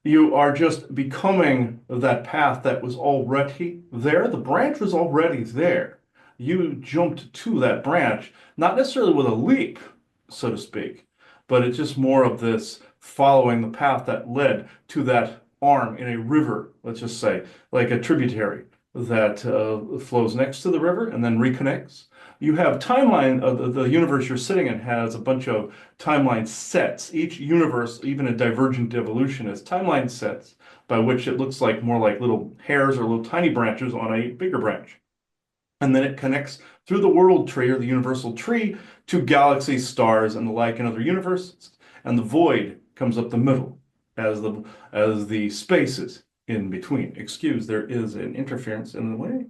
You are just becoming that path that was already there. The branch was already there. You jumped to that branch, not necessarily with a leap, so to speak, but it's just more of this following the path that led to that arm in a river, let's just say, like a tributary that flows next to the river and then reconnects. You have timeline of the universe you're sitting in has a bunch of timeline sets. Each universe, even a divergent evolution, has timeline sets by which it looks like more like little hairs or little tiny branches on a bigger branch. And then it connects through the world tree or the universal tree to galaxies, stars, and the like in other universes. And the void comes up the middle as the spaces in between. Excuse, there is an interference in the way.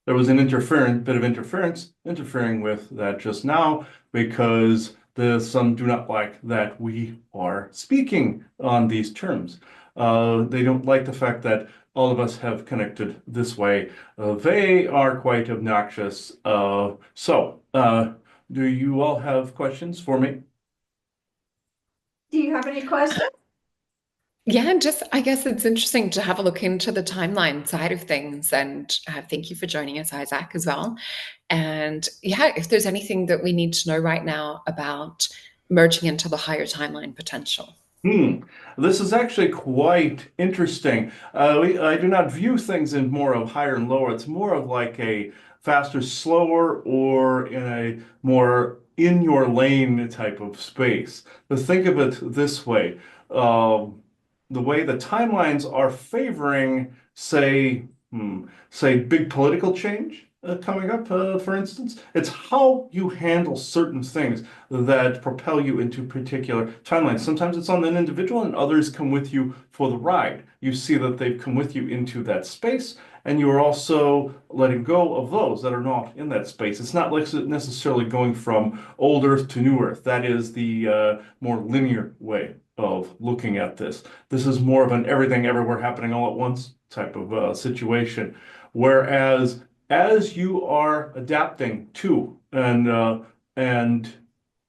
There was an bit of interference interfering with that just now because some do not like that we are speaking on these terms. They don't like the fact that all of us have connected this way. They are quite obnoxious. Do you all have questions for me?
do you have any questions?
Yeah, just I guess it's interesting to have a look into the timeline side of things. And thank you for joining us, Isaac, as well. And yeah, if there's anything that we need to know right now about merging into the higher timeline potential.
Hmm. This is actually quite interesting. I do not view things in more of higher and lower. It's more of like faster, slower, or in a more in your lane type of space. But think of it this way. The way the timelines are favoring, say big political change coming up, for instance, it's how you handle certain things that propel you into particular timelines. Sometimes it's on an individual, and others come with you for the ride. You see that they've come with you into that space, and you are also letting go of those that are not in that space. It's not like necessarily going from old Earth to new Earth. That is the more linear way of looking at this. This is more of an everything everywhere happening all at once type of situation. Whereas as you are adapting to and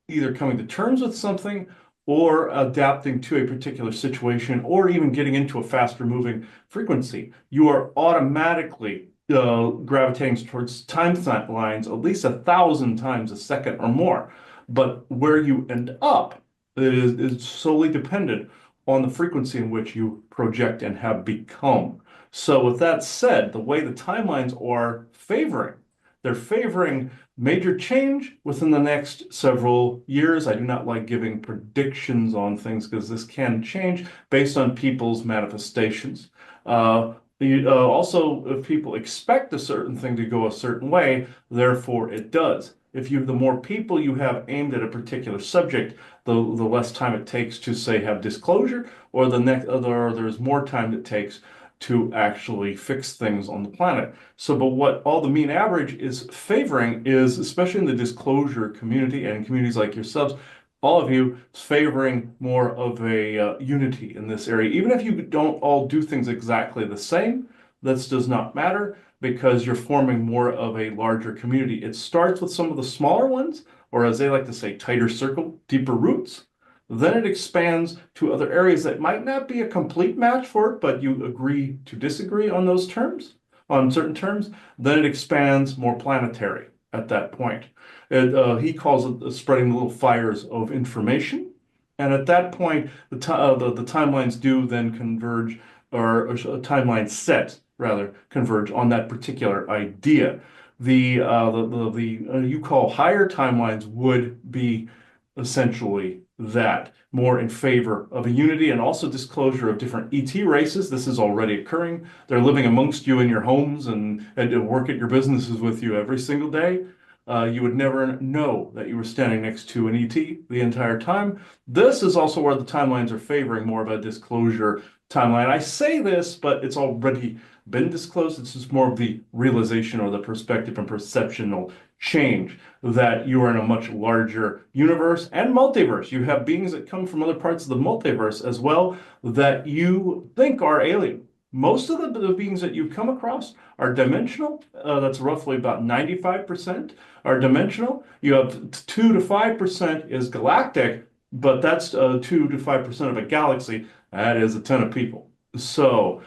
either coming to terms with something or adapting to a particular situation or even getting into a faster moving frequency, you are automatically gravitating towards timelines at least 1,000 times a second or more. But where you end up is solely dependent on the frequency in which you project and have become. So with that said, the way the timelines are favoring, they're favoring major change within the next several years. I do not like giving predictions on things because this can change based on people's manifestations. Also, if people expect a certain thing to go a certain way, therefore it does. The more people you have aimed at a particular subject, the less time it takes to say have disclosure, or there's more time it takes to actually fix things on the planet. So, but what all the mean average is favoring is, especially in the disclosure community and communities like yourselves, all of you favoring more of a unity in this area. Even if you don't all do things exactly the same, this does not matter because you're forming more of a larger community. It starts with some of the smaller ones, or as they like to say, tighter circle, deeper roots. Then it expands to other areas that might not be a complete match for it, but you agree to disagree on those terms, on certain terms. Then it expands more planetary at that point. He calls it spreading the little fires of information. And at that point, the timelines do then converge, or timeline sets rather converge on that particular idea. You call higher timelines would be essentially that, more in favor of a unity and also disclosure of different ET races. This is already occurring. They're living amongst you in your homes and work at your businesses with you every single day. You would never know that you were standing next to an ET the entire time. This is also where the timelines are favoring more of a disclosure timeline. I say this, but it's already been disclosed. It's just more of the realization or the perspective and perceptional change that you are in a much larger universe and multiverse. You have beings that come from other parts of the multiverse as well that you think are alien. Most of the beings that you come across are dimensional. That's roughly about 95% are dimensional. You have 2 to 5% is galactic, but that's 2 to 5% of a galaxy. That is a ton of people. So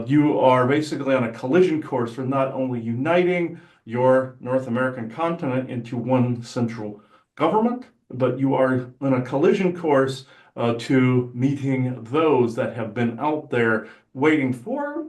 you are basically on a collision course for not only uniting your North American continent into one central government, but you are on a collision course to meeting those that have been out there waiting for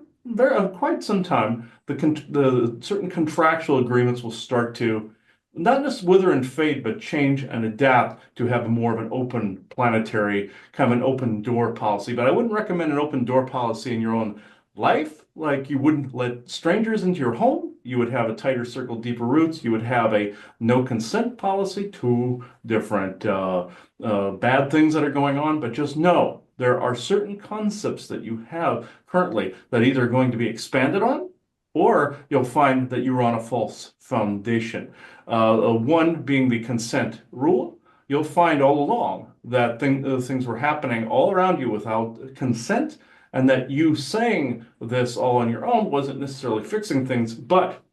quite some time. The certain contractual agreements will start to not just wither and fade, but change and adapt to have more of an open planetary, kind of an open door policy. But I wouldn't recommend an open door policy in your own life. Like you wouldn't let strangers into your home. You would have a tighter circle, deeper roots. You would have a no consent policy. Two different bad things that are going on. But just know there are certain concepts that you have currently that either are going to be expanded on, or you'll find that you're on a false foundation. One being the consent rule. You'll find all along that things were happening all around you without consent, and that you saying this all on your own wasn't necessarily fixing things, but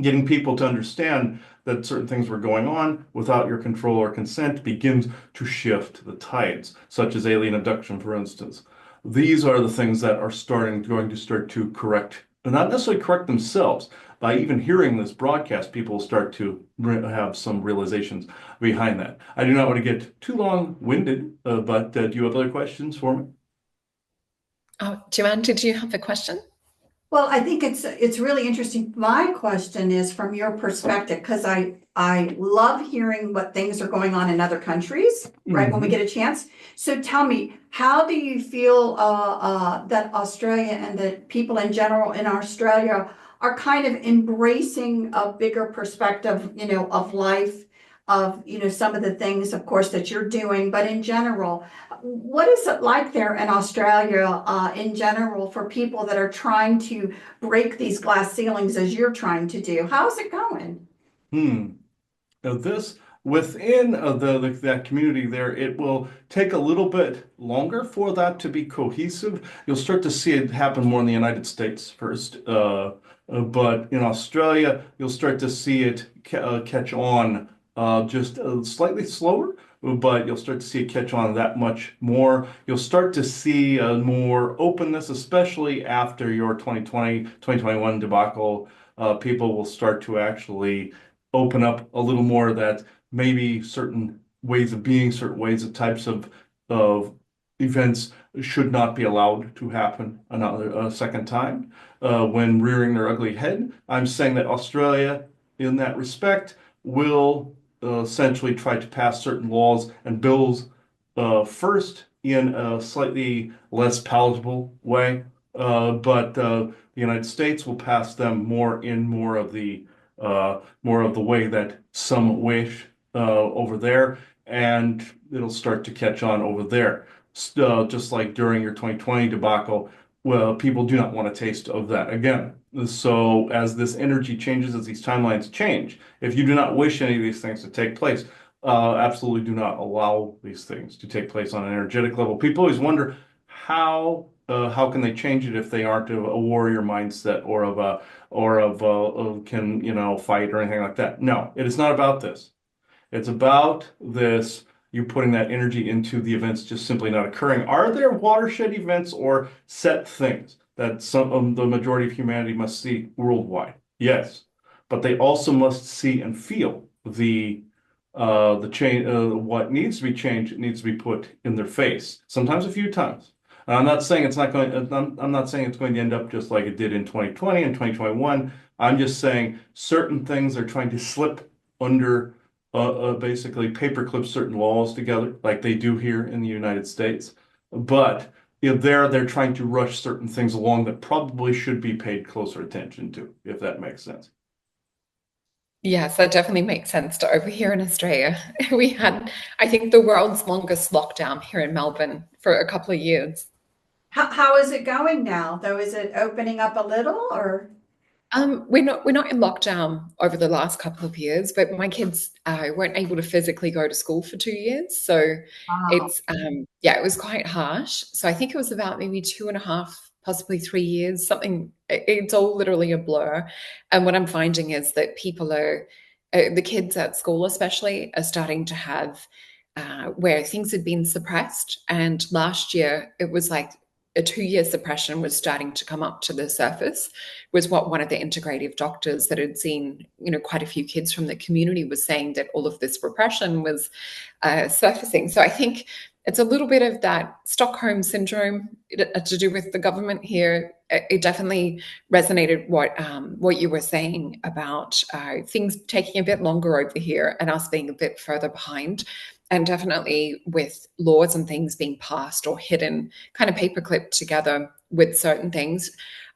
getting people to understand that certain things were going on without your control or consent begins to shift the tides, such as alien abduction, for instance. These are the things that are going to start to correct, not necessarily correct themselves. By even hearing this broadcast, people start to have some realizations behind that. I do not want to get too long-winded, but do you have other questions for me?
Oh, Joanne, did you have a question?
Well, I think it's really interesting. My question is from your perspective, because I love hearing what things are going on in other countries, right? When we get a chance. So tell me, how do you feel that Australia and the people in general in Australia are kind of embracing a bigger perspective, of life, of, some of the things, of course, that you're doing, but in general, what is it like there in Australia, in general, for people that are trying to break these glass ceilings as you're trying to do? How's it going?
Hmm. Now this within that community there, it will take a little bit longer for that to be cohesive. You'll start to see it happen more in the United States first, but in Australia, you'll start to see it catch on just slightly slower. But you'll start to see it catch on that much more. You'll start to see more openness, especially after your 2020, 2021 debacle. People will start to actually open up a little more that maybe certain ways of being, certain ways of types of events should not be allowed to happen another second time when rearing their ugly head. I'm saying that Australia, in that respect, will essentially try to pass certain laws and bills first in a slightly less palatable way, but the United States will pass them more of the way that some wish over there, and it'll start to catch on over there. Just like during your 2020 debacle, well, people do not want a taste of that again. So as this energy changes, as these timelines change, if you do not wish any of these things to take place, absolutely do not allow these things to take place on an energetic level. People always wonder how can they change it if they aren't of a warrior mindset or of can fight or anything like that. No, it is not about this. It's about this, you putting that energy into the events just simply not occurring. Are there watershed events or set things that the majority of humanity must see worldwide? Yes, but they also must see and feel the change, what needs to be changed, it needs to be put in their face, sometimes a few times. And I'm not saying it's not going, I'm not saying it's going to end up just like it did in 2020 and 2021. I'm just saying certain things are trying to slip under basically paperclip certain laws together, like they do here in the United States. But if they're trying to rush certain things along that probably should be paid closer attention to, if that makes sense.
Yes, that definitely makes sense to over here in Australia. We had, I think, the world's longest lockdown here in Melbourne for a couple of years.
How is it going now, though? Is it opening up a little or?
We're not in lockdown over the last couple of years, but my kids weren't able to physically go to school for 2 years, so
Wow.
it's yeah, it was quite harsh. So I think it was about maybe 2.5, possibly 3 years, something. It's all literally a blur. And what I'm finding is that people are the kids at school, especially, are starting to have where things had been suppressed, and last year it was like a 2 year suppression was starting to come up to the surface, was what one of the integrative doctors that had seen, quite a few kids from the community was saying, that all of this repression was surfacing. So I think it's a little bit of that Stockholm syndrome to do with the government here. It definitely resonated what you were saying about things taking a bit longer over here and us being a bit further behind. And definitely with laws and things being passed or hidden, kind of paperclipped together with certain things,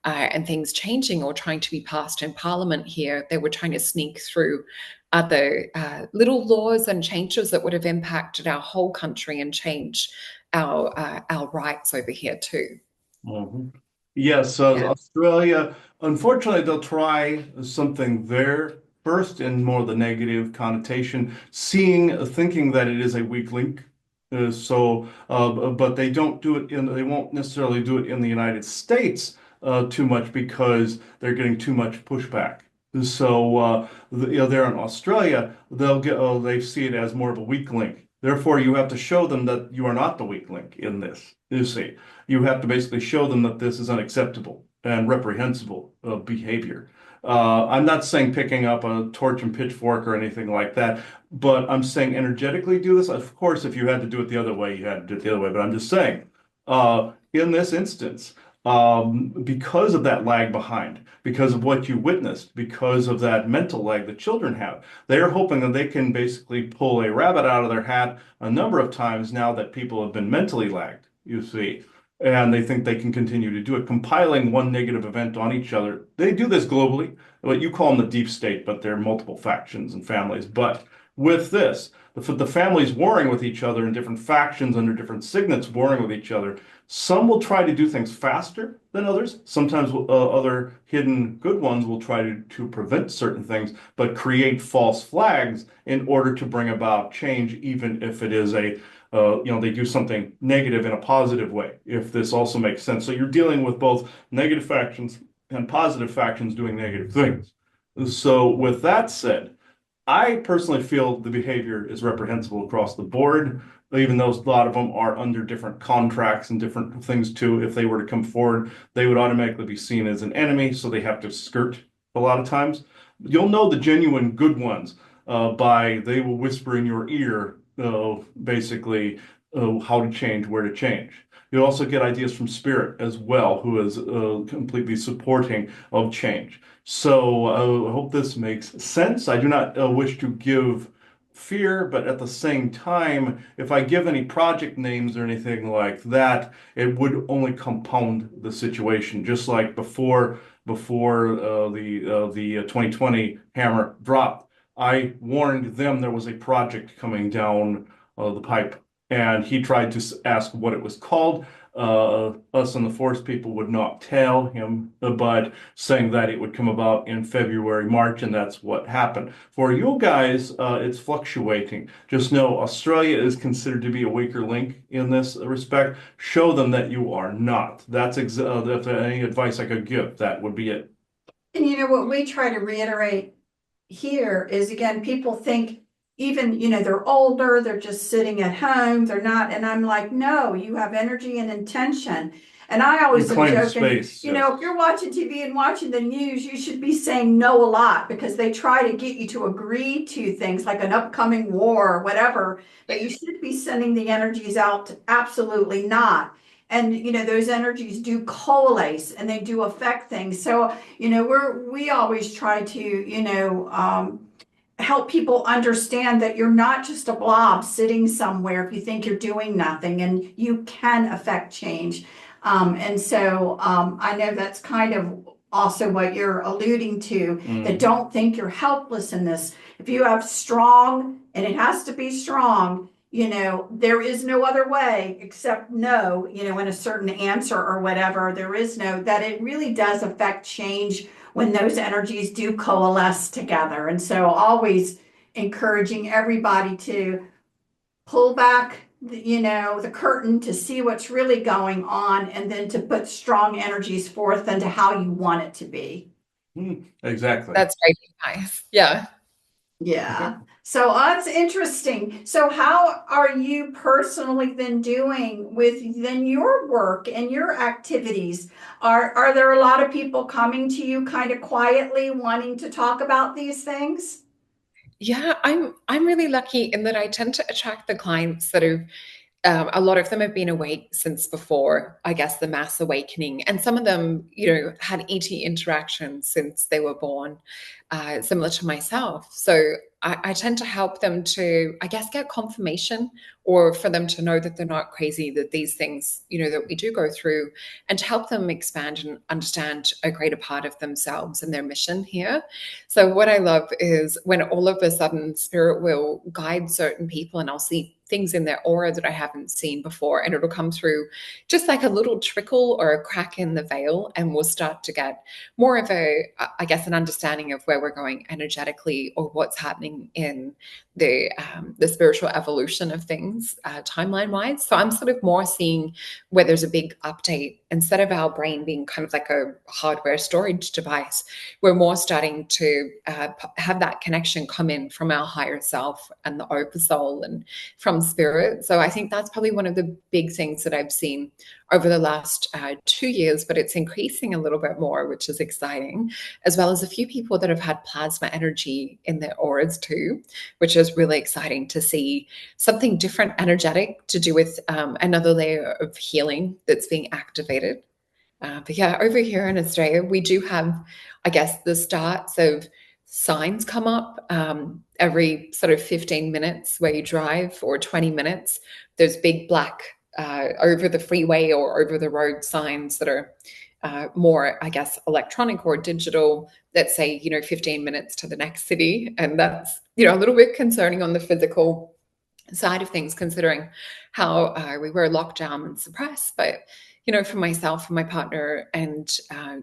and things changing or trying to be passed in Parliament here, they were trying to sneak through other little laws and changes that would have impacted our whole country and change our rights over here too.
Mhm. Yes,
Yeah.
Australia, unfortunately, they'll try something there first in more the negative connotation, thinking that it is a weak link. But they won't necessarily do it in the United States too much because they're getting too much pushback. So, there in Australia, they see it as more of a weak link. Therefore, you have to show them that you are not the weak link in this. You see, you have to basically show them that this is unacceptable and reprehensible behavior. I'm not saying picking up a torch and pitchfork or anything like that, but I'm saying energetically do this. Of course, if you had to do it the other way, you had to do it the other way. But I'm just saying, in this instance, because of that lag behind, because of what you witnessed, because of that mental lag that children have. They're hoping that they can basically pull a rabbit out of their hat a number of times now that people have been mentally lagged, you see. And they think they can continue to do it, compiling one negative event on each other. They do this globally. What you call them the deep state, but they're multiple factions and families. But with this, the families warring with each other in different factions under different signets warring with each other. Some will try to do things faster than others. Sometimes other hidden good ones will try to prevent certain things, but create false flags in order to bring about change, even if it is they do something negative in a positive way, if this also makes sense. So you're dealing with both negative factions and positive factions doing negative things. So with that said, I personally feel the behavior is reprehensible across the board, even though a lot of them are under different contracts and different things too. If they were to come forward, they would automatically be seen as an enemy, so they have to skirt a lot of times. You'll know the genuine good ones by they will whisper in your ear, basically, how to change, where to change. You'll also get ideas from Spirit as well, who is completely supporting of change. So I hope this makes sense. I do not wish to give fear, but at the same time, if I give any project names or anything like that, it would only compound the situation. Just like before the 2020 hammer dropped, I warned them there was a project coming down the pipe, and he tried to ask what it was called. Us and the Force people would not tell him, but saying that it would come about in February, March, and that's what happened. For you guys, it's fluctuating. Just know Australia is considered to be a weaker link in this respect. Show them that you are not. That's any advice I could give. That would be it.
And what we try to reiterate here is, again, people think even, they're older, they're just sitting at home, they're not, and I'm like, no, you have energy and intention. And I always am
Claim
joking,
space, yes.
if you're watching TV and watching the news, you should be saying no a lot, because they try to get you to agree to things like an upcoming war or whatever, but you should be sending the energies out to absolutely not. And those energies do coalesce and they do affect things. So we always try to help people understand that you're not just a blob sitting somewhere if you think you're doing nothing, and you can affect change. And so I know that's kind of also what you're alluding to, that don't think you're helpless in this. If you have strong, and it has to be strong, there is no other way except no, in a certain answer or whatever, there is no, that it really does affect change when those energies do coalesce together. And so always encouraging everybody to pull back the curtain to see what's really going on, and then to put strong energies forth into how you want it to be.
Exactly.
That's very nice. Yeah.
Yeah. So that's interesting. So how are you personally then doing with then your work and your activities? Are there a lot of people coming to you kind of quietly wanting to talk about these things?
Yeah, I'm really lucky in that I tend to attract the clients that have a lot of them have been awake since before, I guess, the mass awakening. And some of them, had ET interactions since they were born, similar to myself. So I tend to help them to, I guess, get confirmation, or for them to know that they're not crazy, that these things, that we do go through, and to help them expand and understand a greater part of themselves and their mission here. So what I love is when all of a sudden Spirit will guide certain people, and I'll see things in their aura that I haven't seen before, and it'll come through just like a little trickle or a crack in the veil, and we'll start to get more of I guess, an understanding of where we're going energetically, or what's happening in the spiritual evolution of things, timeline wise. So I'm sort of more seeing where there's a big update. Instead of our brain being kind of like a hardware storage device, we're more starting to have that connection come in from our higher self and the oversoul and from Spirit. So I think that's probably one of the big things that I've seen over the last 2 years, but it's increasing a little bit more, which is exciting, as well as a few people that have had plasma energy in their auras too, which is really exciting to see something different, energetic, to do with another layer of healing that's being activated. But yeah, over here in Australia, we do have, I guess, the starts of signs come up every sort of 15 minutes where you drive or 20 minutes. There's big black over the freeway or over the road signs that are more, I guess, electronic or digital that say, 15 minutes to the next city. And that's, a little bit concerning on the physical side of things, considering how we were locked down and suppressed. But for myself and my partner and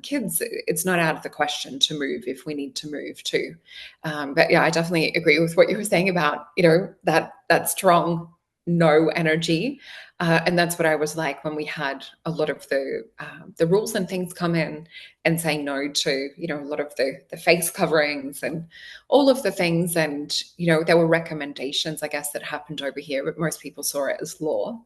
kids, it's not out of the question to move if we need to move too. But yeah, I definitely agree with what you were saying about that strong no energy, and that's what I was like when we had a lot of the rules and things come in and say no to a lot of the face coverings and all of the things. And there were recommendations, I guess, that happened over here, but most people saw it as law.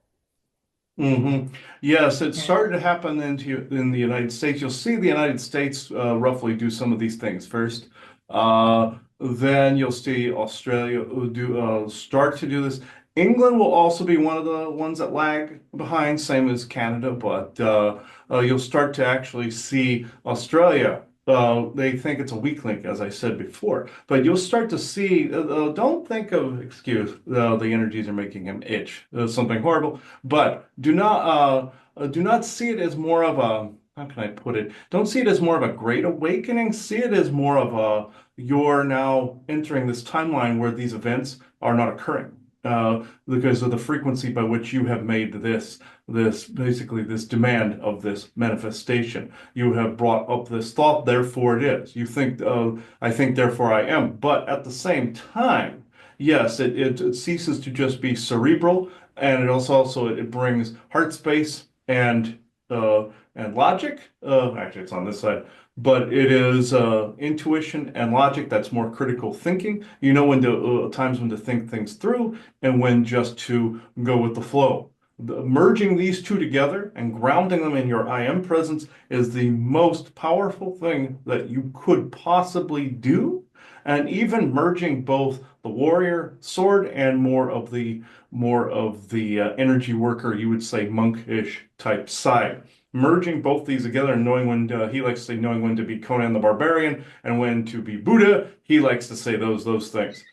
Hmm. Yes, it
Yeah.
started to happen in the United States. You'll see the United States roughly do some of these things first. Then you'll see Australia do start to do this. England will also be one of the ones that lag behind, same as Canada, but you'll start to actually see Australia. They think it's a weak link, as I said before, but you'll start to see. Don't think of excuse the energies are making him itch, something horrible. But do not see it as more of a, how can I put it? Don't see it as more of a great awakening. See it as more of a, you're now entering this timeline where these events are not occurring. Because of the frequency by which you have made this basically this demand of this manifestation. You have brought up this thought, therefore it is. You think, I think, therefore I am. But at the same time, yes, it ceases to just be cerebral, and it brings heart space and logic. Actually, it's on this side, but it is intuition and logic that's more critical thinking. You know when to times when to think things through and when just to go with the flow. Merging these two together and grounding them in your I am presence is the most powerful thing that you could possibly do. And even merging both the warrior sword and more of the energy worker, you would say monkish type side. Merging both these together and knowing when he likes to say knowing when to be Conan the Barbarian and when to be Buddha, he likes to say those things.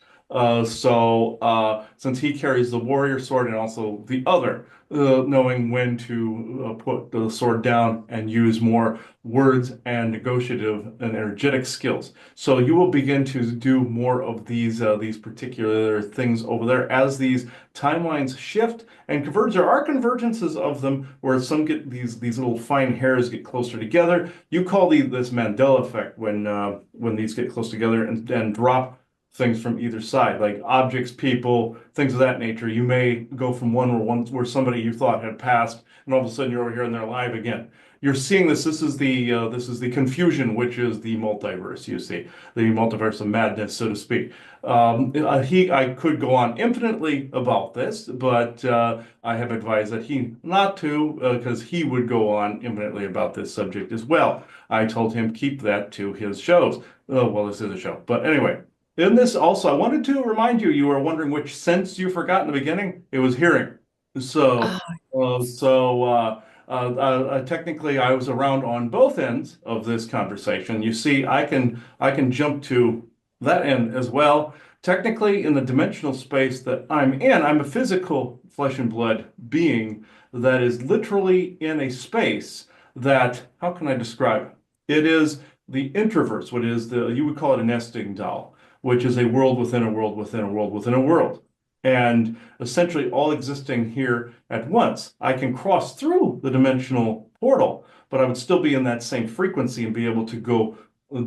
Since he carries the warrior sword and also the other, knowing when to put the sword down and use more words and negotiative and energetic skills. So you will begin to do more of these particular things over there as these timelines shift and converge. There are convergences of them where some get these little fine hairs get closer together. You call this Mandela effect when these get close together and drop things from either side, like objects, people, things of that nature. You may go from one where somebody you thought had passed, and all of a sudden you're over here and they're alive again. You're seeing this. This is the confusion, which is the multiverse. You see, the multiverse of madness, so to speak. I could go on infinitely about this, but I have advised that he not to, because he would go on infinitely about this subject as well. I told him keep that to his shows. Well, this is a show, but anyway. In this also, I wanted to remind you, you were wondering which sense you forgot in the beginning. It was hearing. So,
Ah,
technically, I was around on both ends of this conversation. You see, I can jump to that end as well. Technically, in the dimensional space that I'm in, I'm a physical flesh and blood being that is literally in a space that, how can I describe it? It is the introverse, what is you would call it a nesting doll, which is a world within a world within a world within a world. And essentially all existing here at once. I can cross through the dimensional portal, but I would still be in that same frequency and be able to go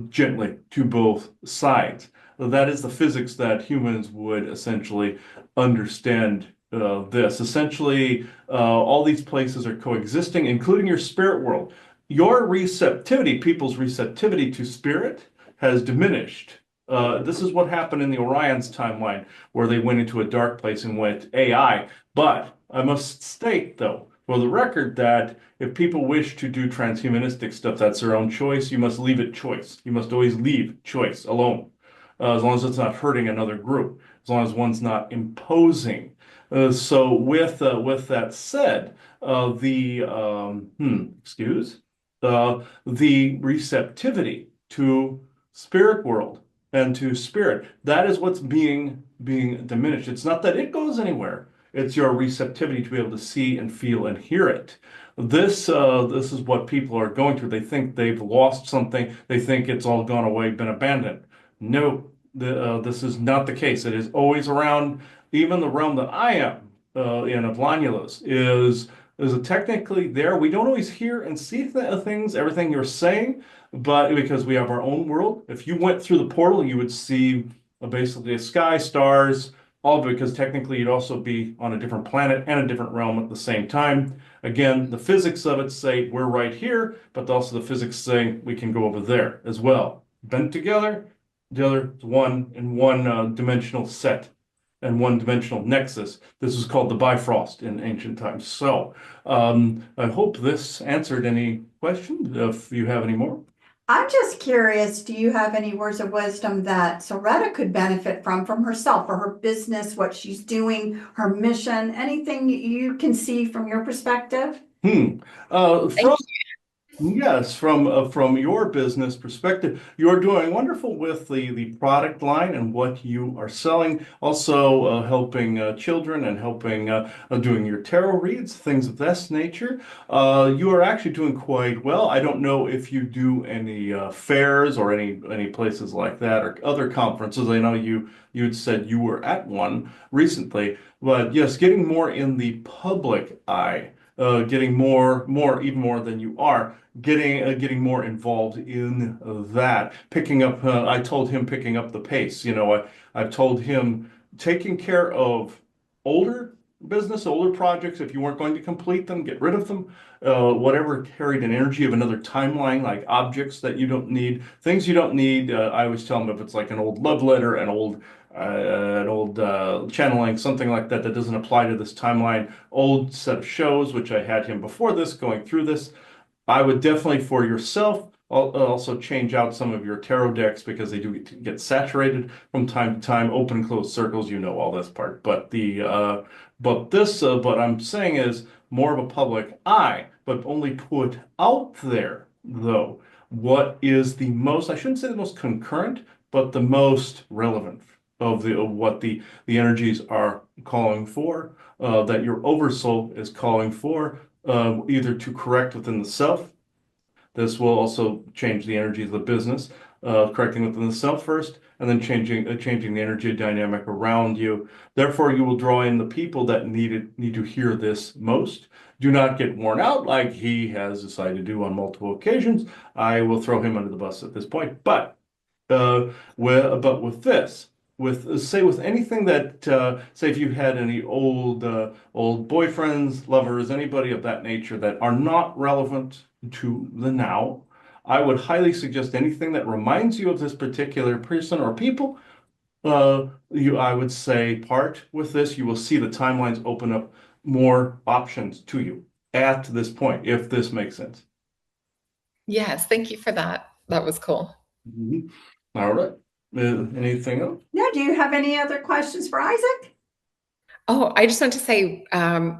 gently to both sides. That is the physics that humans would essentially understand this. Essentially, all these places are coexisting, including your spirit world. Your receptivity, people's receptivity to spirit, has diminished. This is what happened in the Orion's timeline, where they went into a dark place and went AI. But I must state, though, for the record, that if people wish to do transhumanistic stuff, that's their own choice. You must leave it choice. You must always leave choice alone, as long as it's not hurting another group, as long as one's not imposing. So with that said, excuse. the receptivity to spirit world and to spirit. That is what's being diminished. It's not that it goes anywhere. It's your receptivity to be able to see and feel and hear it. This is what people are going through. They think they've lost something. They think it's all gone away, been abandoned. No, this is not the case. It is always around. Even the realm that I am in of Lanulus is technically there. We don't always hear and see things, everything you're saying, but because we have our own world. If you went through the portal, you would see basically a sky, stars, all because technically you'd also be on a different planet and a different realm at the same time. Again, the physics of it say we're right here, but also the physics say we can go over there as well. Bent together, the other is one in one dimensional set and one-dimensional nexus. This is called the Bifrost in ancient times. So I hope this answered any questions, if you have any more.
I'm just curious, do you have any words of wisdom that Solreta could benefit from herself, for her business, what she's doing, her mission, anything you can see from your perspective?
Thank
From Yes, from your business perspective, you're doing wonderful with the product line and what you are selling. Also, helping children and helping doing your tarot reads, things of this nature. You are actually doing quite well. I don't know if you do any fairs or any places like that or other conferences. I know you'd said you were at one recently, but yes, getting more in the public eye. Getting even more than you are, getting more involved in that, picking up. I told him picking up the pace. I've told him taking care of older business, older projects. If you weren't going to complete them, get rid of them. Whatever carried an energy of another timeline, like objects that you don't need, things you don't need. I always tell him if it's like an old love letter, an old channeling, something like that that doesn't apply to this timeline, old set of shows, which I had him before this, going through this. I would definitely, for yourself, also change out some of your tarot decks because they do get saturated from time to time. Open and closed circles, you know all this part. But I'm saying is more of a public eye, but only put out there though. What is the most? I shouldn't say the most concurrent, but the most relevant of what the energies are calling for. That your oversoul is calling for, either to correct within the self. This will also change the energy of the business, correcting within the self first, and then changing the energy dynamic around you. Therefore, you will draw in the people that need to hear this most. Do not get worn out like he has decided to do on multiple occasions. I will throw him under the bus at this point. But with this, with anything that say if you had any old boyfriends, lovers, anybody of that nature that are not relevant to the now, I would highly suggest anything that reminds you of this particular person or people. I would say part with this. You will see the timelines open up more options to you at this point, if this makes sense.
Yes, thank you for that. That was cool.
Mhm. All right. Anything else?
No, do you have any other questions for Isaac?
Oh, I just want to say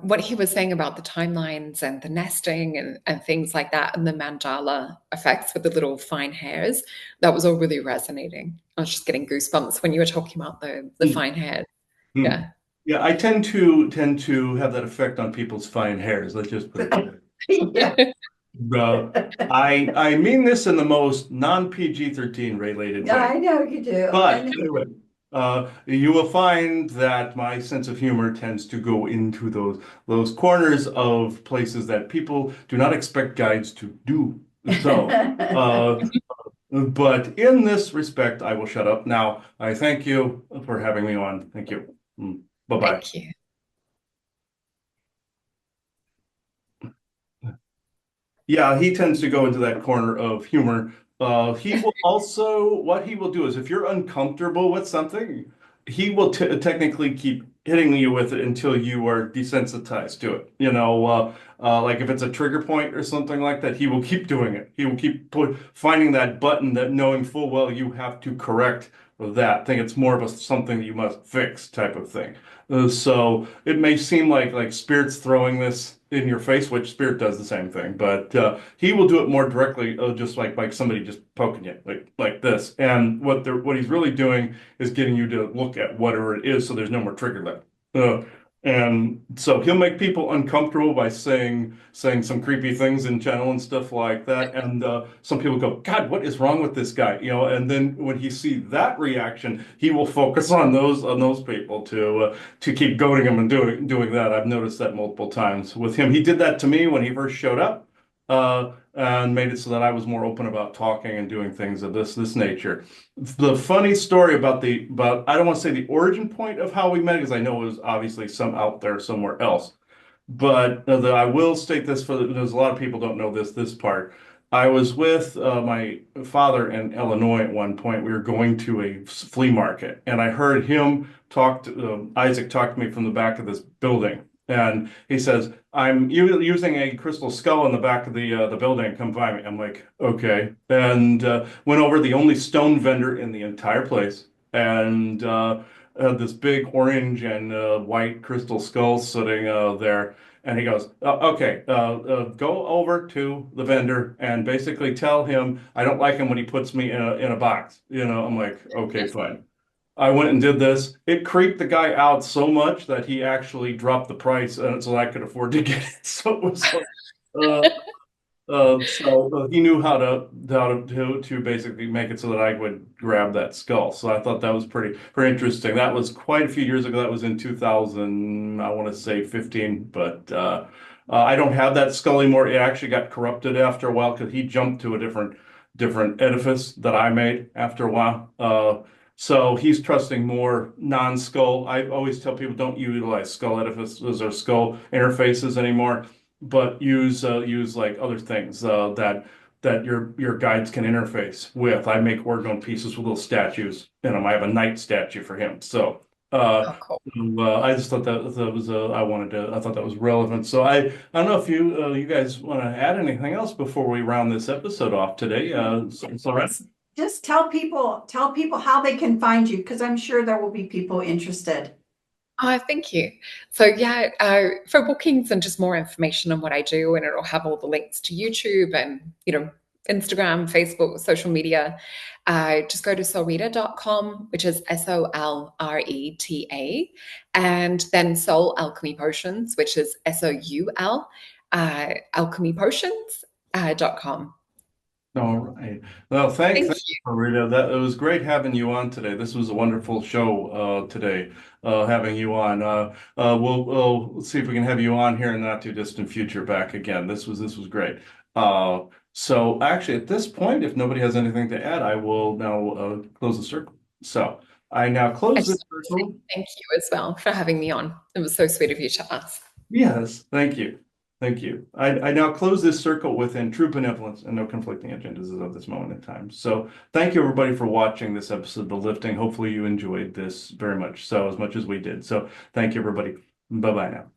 what he was saying about the timelines and the nesting and things like that, and the mandala effects with the little fine hairs. That was all really resonating. I was just getting goosebumps when you were talking about the fine hairs.
Hmm.
Yeah.
Yeah, I tend to have that effect on people's fine hairs. Let's just put it that
Yeah.
way. I mean this in the most non-PG-13 related
Yeah,
way.
I know you do.
But anyway, you will find that my sense of humor tends to go into those corners of places that people do not expect guides to do. So, but in this respect, I will shut up now. I thank you for having me on. Thank you. Bye-bye.
Thank you.
Yeah, he tends to go into that corner of humor. He will also, what he will do is if you're uncomfortable with something, he will technically keep hitting you with it until you are desensitized to it. Like if it's a trigger point or something like that, he will keep doing it. He will keep finding that button that knowing full well you have to correct or that. I think it's more of a something that you must fix type of thing. So it may seem like Spirit's throwing this in your face, which Spirit does the same thing, but he will do it more directly, just like somebody just poking you like this. And what he's really doing is getting you to look at whatever it is, so there's no more trigger left. And so he'll make people uncomfortable by saying some creepy things in channel and stuff like that. And some people go, God, what is wrong with this guy? You know, and then when he see that reaction, he will focus on those people to keep goading them and doing that. I've noticed that multiple times with him. He did that to me when he first showed up, and made it so that I was more open about talking and doing things of this nature. The funny story about I don't want to say the origin point of how we met, because I know it was obviously some out there somewhere else. But I will state this because a lot of people don't know this part. I was with my father in Illinois at one point. We were going to a flea market, and I heard him Isaac talk to me from the back of this building. And he says, I'm using a crystal skull in the back of the building. Come find me. I'm like, okay. And went over the only stone vendor in the entire place. And this big orange and white crystal skull sitting there. And he goes, okay, go over to the vendor and basically tell him I don't like him when he puts me in a box. You know, I'm like, okay, fine. I went and did this. It creeped the guy out so much that he actually dropped the price, and so I could afford to get it. So it was like, he knew how to basically make it so that I would grab that skull. So I thought that was pretty interesting. That was quite a few years ago. That was in 2000, I want to say 15, but I don't have that skull anymore. It actually got corrupted after a while because he jumped to a different edifice that I made after a while. So he's trusting more non-skull. I always tell people don't utilize skull edifices or skull interfaces anymore, but use like other things that your guides can interface with. I make orgone pieces with little statues in them. I have a knight statue for him. So
Oh, cool.
I just thought that was I thought that was relevant. So I don't know if you guys want to add anything else before we round this episode off today.
Just tell people how they can find you, because I'm sure there will be people interested.
Oh, thank you. So yeah, for bookings and just more information on what I do, and it'll have all the links to YouTube and, Instagram, Facebook, social media. Just go to solreta.com, which is SOLRETA, and then Soul Alchemy Potions, which is SOUL, alchemypotions.com.
All right. Well,
Thank
thanks,
you.
Rita. It was great having you on today. This was a wonderful show today, having you on. We'll see if we can have you on here in the not too distant future back again. This was great. So actually, at this point, if nobody has anything to add, I will now close the circle. So I now
I
close this
just want to say
circle.
thank you as well for having me on. It was so sweet of you to ask.
Yes, thank you. Thank you. I now close this circle within true benevolence and no conflicting agendas as of this moment in time. So thank you everybody for watching this episode of The Lifting. Hopefully you enjoyed this very much, so as much as we did. So thank you everybody. Bye-bye now.